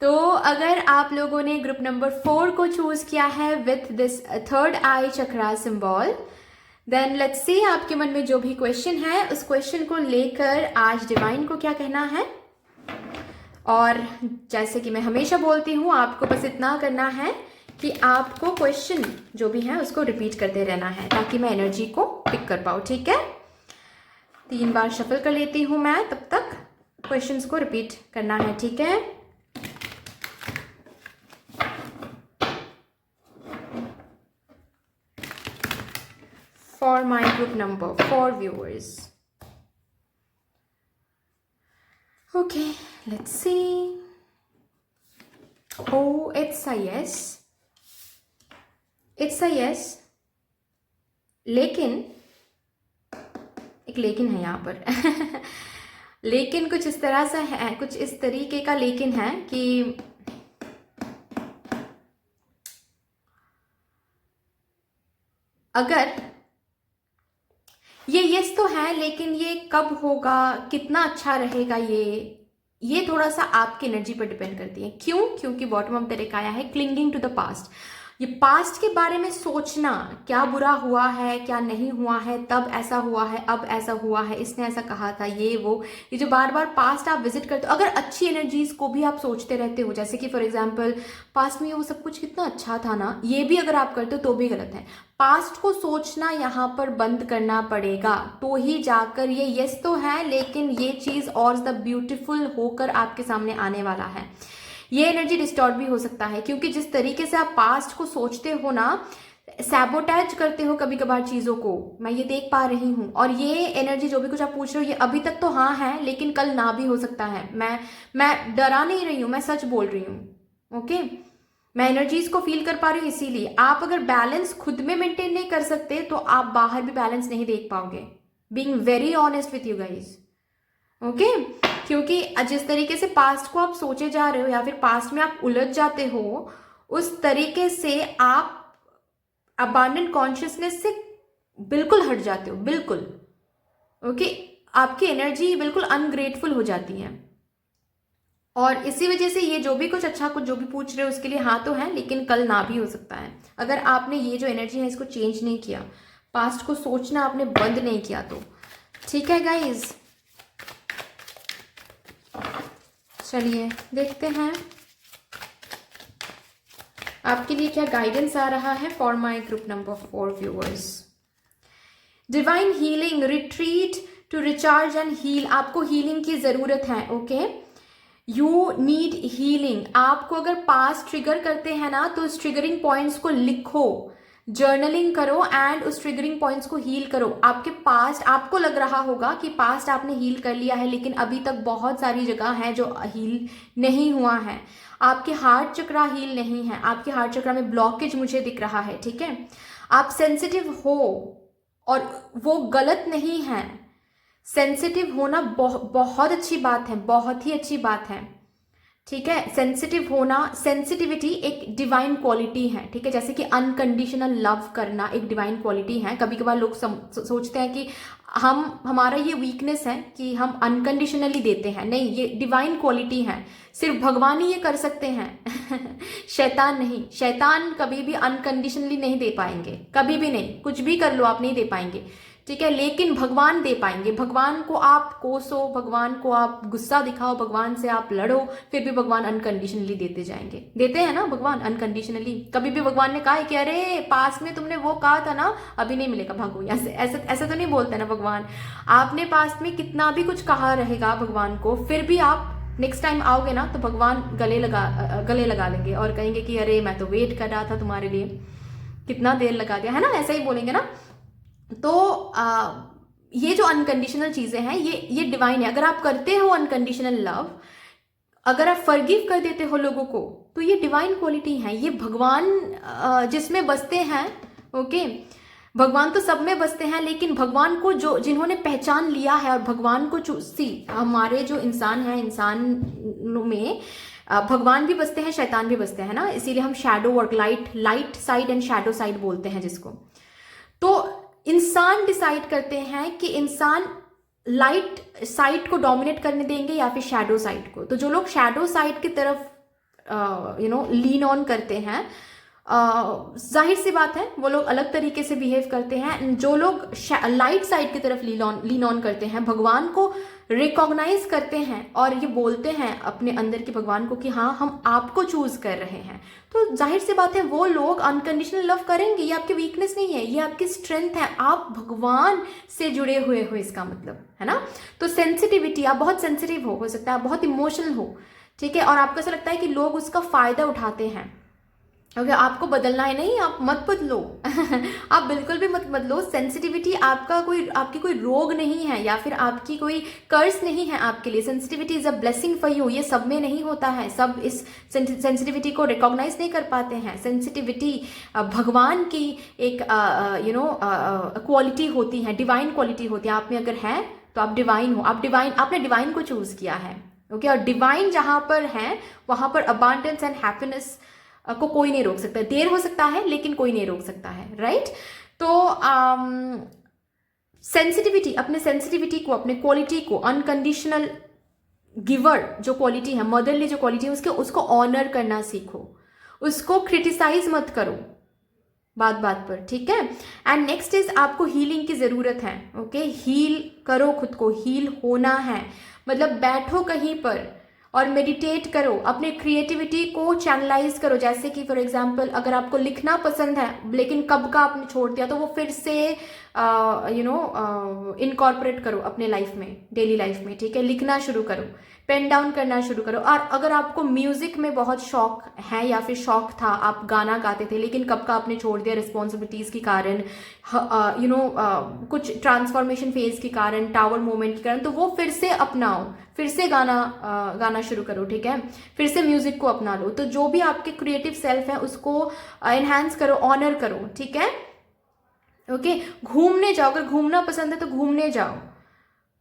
तो अगर आप लोगों ने ग्रुप नंबर 4 को चूज किया है with this third eye chakra symbol, then let's see आपके मन में जो भी क्वेश्चन है उस क्वेश्चन को लेकर आज डिवाइन को क्या कहना है। और जैसे कि मैं हमेशा बोलती हूँ, आपको बस इतना करना है कि आपको क्वेश्चन जो भी है उसको रिपीट करते रहना है ताकि मैं एनर्जी को पिक कर पाऊँ, ठीक है? 3 बार शफल कर लेती हूँ मैं, तब तक क्वेश्चंस को रिपीट करना है, ठीक है? For my group number 4 viewers. Okay, let's see. Oh, it's a yes. It's a yes. लेकिन एक लेकिन है यहाँ पर लेकिन कुछ इस तरह से है, कुछ इस तरीके का लेकिन है कि अगर ये यस तो है, लेकिन ये कब होगा, कितना अच्छा रहेगा, ये थोड़ा सा आपकी एनर्जी पर डिपेंड करती है। क्यों? क्योंकि बॉटम ऑफ द डेक आया है क्लिंगिंग टू द पास्ट। ये पास्ट के बारे में सोचना, क्या बुरा हुआ है, क्या नहीं हुआ है, तब ऐसा हुआ है, अब ऐसा हुआ है, इसने ऐसा कहा था, ये वो, ये जो बार बार पास्ट आप विजिट करते हो, अगर अच्छी एनर्जीज को भी आप सोचते रहते हो, जैसे कि फॉर एग्जांपल पास्ट में वो सब कुछ कितना अच्छा था ना, ये भी अगर आप करते हो तो भी गलत है। पास्ट को सोचना यहाँ पर बंद करना पड़ेगा, तो ही जाकर ये यस तो है, लेकिन ये चीज और द ब्यूटीफुल होकर आपके सामने आने वाला है। ये एनर्जी डिस्टॉर्ट भी हो सकता है, क्योंकि जिस तरीके से आप पास्ट को सोचते हो ना, सैबोटैज करते हो कभी कभार चीजों को, मैं ये देख पा रही हूँ। और ये एनर्जी जो भी कुछ आप पूछ रहे हो, ये अभी तक तो हाँ है, लेकिन कल ना भी हो सकता है। मैं डरा नहीं रही हूँ, मैं सच बोल रही हूँ। ओके, मैं एनर्जीज को फील कर पा रही हूँ। इसीलिए आप अगर बैलेंस खुद में मेंटेन नहीं कर सकते तो आप बाहर भी बैलेंस नहीं देख पाओगे। Being very honest with you guys, okay? क्योंकि जिस तरीके से पास्ट को आप सोचे जा रहे हो या फिर पास्ट में आप उलझ जाते हो, उस तरीके से आप अबांडेंट कॉन्शियसनेस से बिल्कुल हट जाते हो, बिल्कुल। ओके, आपकी एनर्जी बिल्कुल अनग्रेटफुल हो जाती है। और इसी वजह से ये जो भी कुछ अच्छा, कुछ जो भी पूछ रहे हो उसके लिए हाँ तो है, लेकिन कल ना भी हो सकता है। अगर आपने ये जो एनर्जी है इसको चेंज नहीं किया, पास्ट को सोचना आपने बंद नहीं किया तो। ठीक है गाइज, चलिए देखते हैं आपके लिए क्या गाइडेंस आ रहा है for my group number 4 viewers? Divine healing, retreat to recharge and heal. आपको हीलिंग की जरूरत है, ओके? You need healing. आपको अगर पास्ट ट्रिगर करते हैं ना, तो उस ट्रिगरिंग पॉइंट्स को लिखो, जर्नलिंग करो एंड उस ट्रिगरिंग पॉइंट्स को हील करो। आपके पास्ट, आपको लग रहा होगा कि पास्ट आपने हील कर लिया है, लेकिन अभी तक बहुत सारी जगह है जो हील नहीं हुआ है। आपके हार्ट चक्रा हील नहीं है, आपके हार्ट चक्रा में ब्लॉकेज मुझे दिख रहा है, ठीक है? आप सेंसिटिव हो और वो गलत नहीं है। सेंसिटिव होना बहुत अच्छी बात है, बहुत ही अच्छी बात है, ठीक है? सेंसिटिव होना, सेंसिटिविटी एक डिवाइन क्वालिटी है, ठीक है? जैसे कि अनकंडीशनल लव करना एक डिवाइन क्वालिटी है। कभी कभार लोग सोचते हैं कि हमारा ये वीकनेस है कि हम अनकंडीशनली देते हैं। नहीं, ये डिवाइन क्वालिटी है, सिर्फ भगवान ही ये कर सकते हैं शैतान नहीं। शैतान कभी भी अनकंडीशनली नहीं दे पाएंगे, कभी भी नहीं। कुछ भी कर लो आप नहीं दे पाएंगे, ठीक है? लेकिन भगवान दे पाएंगे। भगवान को आप कोसो, भगवान को आप गुस्सा दिखाओ, भगवान से आप लड़ो, फिर भी भगवान अनकंडीशनली देते जाएंगे। देते हैं ना भगवान अनकंडीशनली। कभी भी भगवान ने कहा है कि अरे पास में तुमने वो कहा था ना, अभी नहीं मिलेगा, भागो यहाँ से, ऐसा तो नहीं बोलते ना भगवान। आपने पास्ट में कितना भी कुछ कहा रहेगा भगवान को, फिर भी आप नेक्स्ट टाइम आओगे ना तो भगवान गले लगा लेंगे और कहेंगे कि अरे मैं तो वेट कर रहा था तुम्हारे लिए, कितना देर लगा दिया, है ना? ऐसा ही बोलेंगे ना। तो ये जो अनकंडीशनल चीजें हैं, ये डिवाइन है। अगर आप करते हो अनकंडीशनल लव, अगर आप फॉरगिव कर देते हो लोगों को, तो ये डिवाइन क्वालिटी है। ये भगवान जिसमें बसते हैं, ओके? भगवान तो सब में बसते हैं, लेकिन भगवान को जिन्होंने पहचान लिया है और भगवान को हमारे जो इंसान हैं, इंसानों में भगवान भी बसते हैं, शैतान भी बसते हैं ना। इसीलिए हम shadow work, light side and shadow side बोलते हैं जिसको। तो इंसान डिसाइड करते हैं कि इंसान लाइट साइड को डोमिनेट करने देंगे या फिर शैडो साइड को। तो जो लोग शैडो साइड की तरफ लीन ऑन करते हैं, जाहिर सी बात है वो लोग अलग तरीके से बिहेव करते हैं। जो लोग लाइट साइड की तरफ लीन ऑन करते हैं, भगवान को रिकॉग्नाइज करते हैं और ये बोलते हैं अपने अंदर के भगवान को कि हाँ, हम आपको चूज कर रहे हैं, तो जाहिर सी बात है वो लोग अनकंडीशनल लव करेंगे। ये आपकी वीकनेस नहीं है, ये आपकी स्ट्रेंथ है। आप भगवान से जुड़े हुए हो, इसका मतलब है ना। तो सेंसिटिविटी, आप बहुत सेंसिटिव हो सकता है आप बहुत इमोशनल हो, ठीक है? और आपको ऐसा लगता है कि लोग उसका फायदा उठाते हैं। ओके, आपको बदलना है नहीं, आप मत बदलो आप बिल्कुल भी मत बदलो। सेंसिटिविटी आपकी कोई रोग नहीं है या फिर आपकी कोई कर्स नहीं है आपके लिए। Sensitivity is a blessing for you. ये सब में नहीं होता है, सब इस सेंसिटिविटी को रिकॉग्नाइज नहीं कर पाते हैं। सेंसिटिविटी भगवान की एक क्वालिटी होती है, डिवाइन क्वालिटी होती है। आप में अगर है तो आप डिवाइन हो, आपने डिवाइन को चूज किया है, ओके? और डिवाइन जहां पर है वहां पर अबांडेंस एंड हैप्पीनेस को कोई नहीं रोक सकता। देर हो सकता है लेकिन कोई नहीं रोक सकता है, राइट? तो सेंसिटिविटी, अपने सेंसिटिविटी को, अपने क्वालिटी को, अनकंडीशनल गिवर जो क्वालिटी है, मदरली जो क्वालिटी है, उसको ऑनर करना सीखो। उसको क्रिटिसाइज मत करो बात बात पर, ठीक है? एंड नेक्स्ट इज, आपको हीलिंग की जरूरत है, ओके? हील करो खुद को, हील होना है। मतलब बैठो कहीं पर और मेडिटेट करो, अपने क्रिएटिविटी को चैनलाइज करो। जैसे कि फॉर एग्जांपल, अगर आपको लिखना पसंद है लेकिन कब का आपने छोड़ दिया, तो वो फिर से इनकॉर्पोरेट करो अपने लाइफ में, डेली लाइफ में, ठीक है? लिखना शुरू करो, पेन डाउन करना शुरू करो। और अगर आपको म्यूजिक में बहुत शौक है या फिर शौक था, आप गाना गाते थे लेकिन कब का आपने छोड़ दिया, रिस्पॉन्सिबिलिटीज के कारण, कुछ ट्रांसफॉर्मेशन फेज के कारण, टावर मोमेंट के कारण, तो वो फिर से अपनाओ, फिर से गाना शुरू करो, ठीक है? फिर से म्यूजिक को अपना लो। तो जो भी आपके क्रिएटिव सेल्फ है उसको एनहांस करो, ऑनर करो, ठीक है? ओके, घूमने जाओ, अगर घूमना पसंद है तो घूमने जाओ।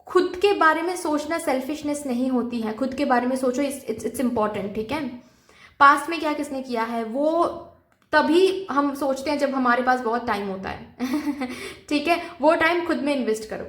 खुद के बारे में सोचना सेल्फिशनेस नहीं होती है, खुद के बारे में सोचो, इट्स इम्पॉर्टेंट, ठीक है? पास्ट में क्या किसने किया है वो तभी हम सोचते हैं जब हमारे पास बहुत टाइम होता है ठीक है? वो टाइम खुद में इन्वेस्ट करो,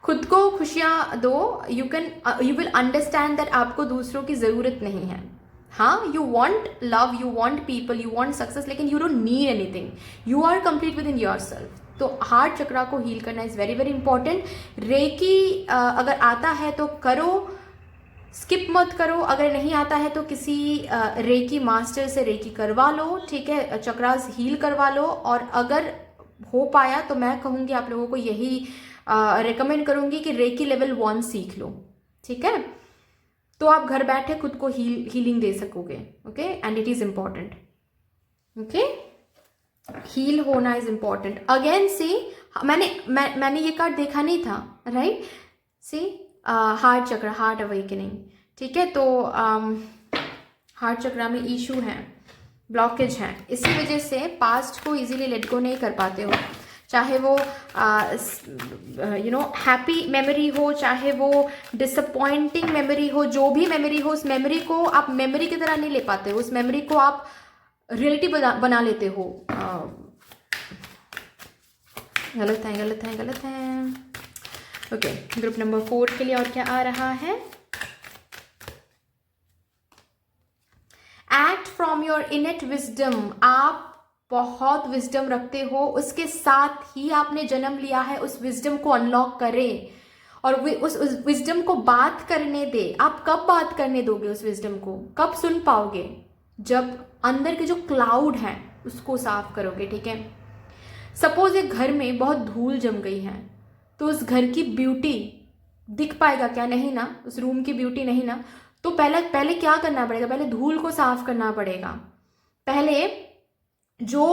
खुद को खुशियां दो। यू विल अंडरस्टैंड दैट आपको दूसरों की जरूरत नहीं है। हाँ, you want love, you want people, you want success, लेकिन you don't need anything, you are complete within yourself. तो हार्ट चक्रा को हील करना is very very important. Reiki अगर आता है तो करो, स्किप मत करो। अगर नहीं आता है तो किसी रेकी मास्टर से रेकी करवा लो, ठीक है, चक्रास हील करवा लो। और अगर हो पाया तो मैं कहूँगी आप लोगों को यही रिकमेंड करूँगी कि रेकी लेवल 1 सीख लो, ठीक है। तो आप घर बैठे खुद को हीलिंग दे सकोगे। Okay, and it is important. Okay, heal होना इज इम्पॉर्टेंट। अगेन सी मैंने ये कार्ड देखा नहीं था, right. See heart chakra, heart awakening, ठीक है। तो हार्ट चक्र में इशू है, ब्लॉकेज है, इसी वजह से पास्ट को इजीली लेट गो नहीं कर पाते हो। चाहे वो हैप्पी मेमोरी हो, चाहे वो डिसअपॉइंटिंग मेमोरी हो, जो भी मेमोरी हो, उस मेमोरी को आप मेमोरी की तरह नहीं ले पाते हो, उस मेमोरी को आप रियलिटी बना लेते हो। गलत है, गलत है, गलत है। ओके, ग्रुप नंबर 4 के लिए और क्या आ रहा है? Act from your इनेट wisdom. आप बहुत विजडम रखते हो, उसके साथ ही आपने जन्म लिया है, उस विजडम को अनलॉक करें और उस विजडम को बात करने दे। आप कब बात करने दोगे उस विजडम को? कब सुन पाओगे? जब अंदर के जो क्लाउड है उसको साफ करोगे, ठीक है। सपोज एक घर में बहुत धूल जम गई है, तो उस घर की ब्यूटी दिख पाएगा क्या? नहीं ना, उस रूम की ब्यूटी नहीं ना। तो पहले क्या करना पड़ेगा? पहले धूल को साफ करना पड़ेगा। पहले जो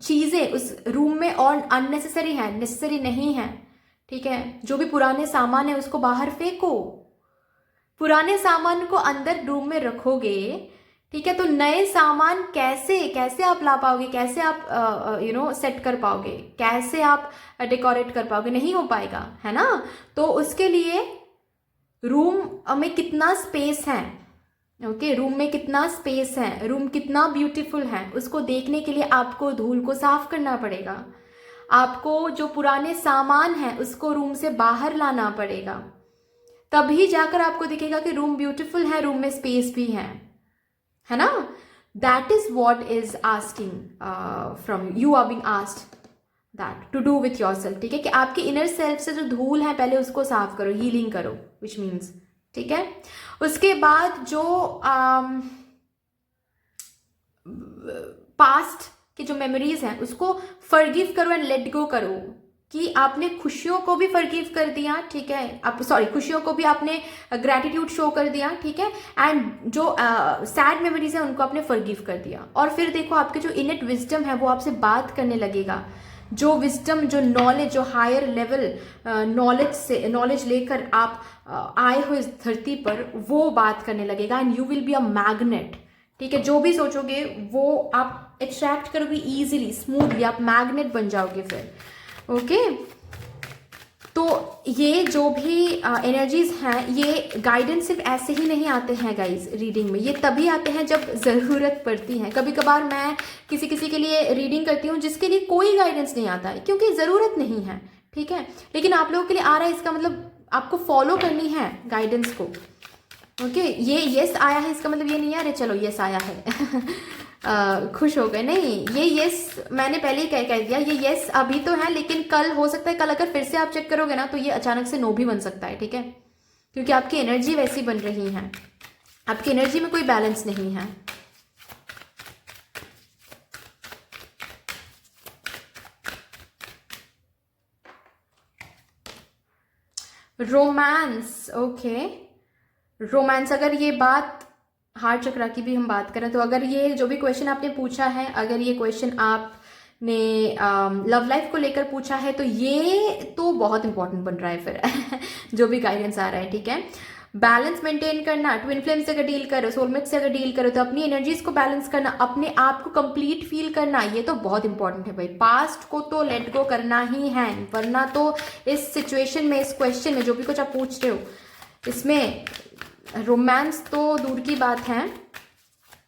चीजें उस रूम में और अननेसेसरी है, नेसेसरी नहीं है, ठीक है, जो भी पुराने सामान है उसको बाहर फेंको। पुराने सामान को अंदर रूम में रखोगे, ठीक है, तो नए सामान कैसे आप ला पाओगे? कैसे आप सेट कर पाओगे? कैसे आप डेकोरेट कर पाओगे? नहीं हो पाएगा, है ना। तो उसके लिए रूम में कितना स्पेस है, ओके, रूम में कितना स्पेस है, रूम कितना ब्यूटीफुल है, उसको देखने के लिए आपको धूल को साफ करना पड़ेगा। आपको जो पुराने सामान है उसको रूम से बाहर लाना पड़ेगा, तभी जाकर आपको दिखेगा कि रूम ब्यूटीफुल है, रूम में स्पेस भी है ना। That is what is asking from you, are being asked that to do with yourself, ठीक है, कि आपके इनर सेल्फ से जो धूल है पहले उसको साफ करो, हीलिंग करो, विच मीन्स, ठीक है। उसके बाद जो पास्ट की जो मेमोरीज हैं उसको फॉरगिव करो एंड लेट गो करो, कि आपने खुशियों को भी फॉरगिव कर दिया, ठीक है, आप खुशियों को भी आपने ग्रैटिट्यूड शो कर दिया, ठीक है, एंड जो सैड मेमोरीज है उनको आपने फॉरगिव कर दिया। और फिर देखो आपके जो इनेट विजडम है वो आपसे बात करने लगेगा। जो विजडम, जो नॉलेज, जो हायर लेवल नॉलेज लेकर आप आए हो इस धरती पर, वो बात करने लगेगा and you will be a magnet, ठीक है। जो भी सोचोगे वो आप अट्रैक्ट करोगे इजीली, स्मूथली, आप मैग्नेट बन जाओगे फिर, ओके। तो ये जो भी एनर्जीज हैं, ये गाइडेंस सिर्फ ऐसे ही नहीं आते हैं गाइज रीडिंग में, ये तभी आते हैं जब ज़रूरत पड़ती है। कभी कभार मैं किसी के लिए रीडिंग करती हूँ जिसके लिए कोई गाइडेंस नहीं आता है, क्योंकि ज़रूरत नहीं है, ठीक है, लेकिन आप लोगों के लिए आ रहा है, इसका मतलब आपको फॉलो करनी है गाइडेंस को, ओके। ये यस आया है इसका मतलब ये नहीं है अरे चलो यस आया है खुश हो गए, नहीं, ये यस मैंने पहले ही कह दिया, ये यस अभी तो है, लेकिन कल हो सकता है, कल अगर फिर से आप चेक करोगे ना तो ये अचानक से नो भी बन सकता है, ठीक है, क्योंकि आपकी एनर्जी वैसी बन रही है, आपकी एनर्जी में कोई बैलेंस नहीं है। रोमांस, ओके, रोमांस, अगर ये बात हार्ट चक्र की भी हम बात करें तो अगर ये जो भी क्वेश्चन आपने पूछा है, अगर ये क्वेश्चन आपने लव लाइफ को लेकर पूछा है तो ये तो बहुत इंपॉर्टेंट बन रहा है फिर जो भी गाइडेंस आ रहा है, ठीक है। बैलेंस मेंटेन करना, ट्विन फ्लेम से अगर डील करो, सोलमेट से अगर डील करो तो अपनी एनर्जीज को बैलेंस करना, अपने आप को कंप्लीट फील करना, ये तो बहुत इंपॉर्टेंट है भाई। पास्ट को तो लेट गो करना ही है, वरना तो इस सिचुएशन में, इस क्वेश्चन में जो भी कुछ आप पूछ रहे हो, इसमें रोमांस तो दूर की बात है,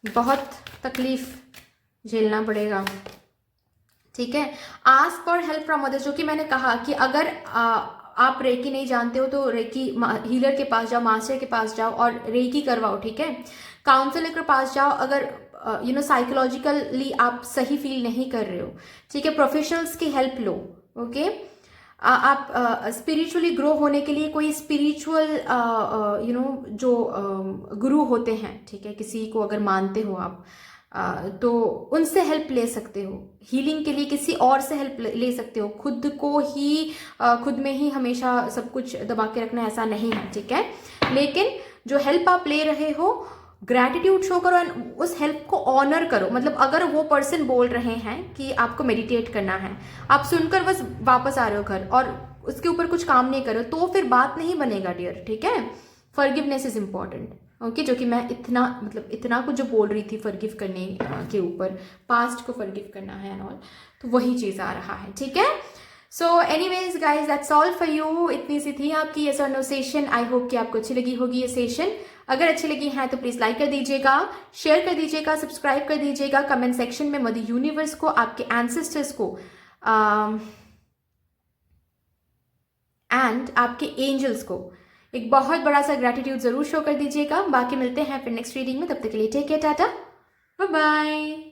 बहुत तकलीफ झेलना पड़ेगा, ठीक है। Ask for help from others, जो कि मैंने कहा कि अगर आप रेकी नहीं जानते हो तो रेकी हीलर के पास जाओ, मास्टर के पास जाओ और रेकी करवाओ, ठीक है। काउंसलर के पास जाओ अगर साइकोलॉजिकली आप सही फील नहीं कर रहे हो, ठीक है, प्रोफेशनल्स की हेल्प लो, ओके। आप स्पिरिचुअली ग्रो होने के लिए कोई स्पिरिचुअल जो गुरु होते हैं, ठीक है, किसी को अगर मानते हो आप, तो उनसे हेल्प ले सकते हो। हीलिंग के लिए किसी और से हेल्प ले सकते हो। खुद को ही खुद में ही हमेशा सब कुछ दबा के रखना ऐसा नहीं है, ठीक है। लेकिन जो हेल्प आप ले रहे हो, ग्रैटिट्यूड शो करो एंड उस हेल्प को ऑनर करो। मतलब अगर वो पर्सन बोल रहे हैं कि आपको मेडिटेट करना है, आप सुनकर बस वापस आ रहे हो घर और उसके ऊपर कुछ काम नहीं करो, तो फिर बात नहीं बनेगा डियर, ठीक है। Forgiveness is important, okay. जो कि मैं इतना कुछ जो बोल रही थी फॉरगिव करने के ऊपर, पास्ट को फॉरगिव करना है एंड ऑल, तो वही चीज़ आ रहा है, ठीक है। So anyways guys, that's all for you. इतनी सी थी आपकी यस और नो सेशन। आई होप कि आपको अच्छी लगी होगी ये सेशन। अगर अच्छी लगी है तो प्लीज लाइक कर दीजिएगा, शेयर कर दीजिएगा, सब्सक्राइब कर दीजिएगा। कमेंट सेक्शन में मदर यूनिवर्स को, आपके एंसेस्टर्स को एंड आपके एंजल्स को एक बहुत बड़ा सा ग्रैटिट्यूड जरूर शो कर दीजिएगा। बाकी मिलते हैं फिर नेक्स्ट रीडिंग में, तब तक के लिए take care, tata, bye bye.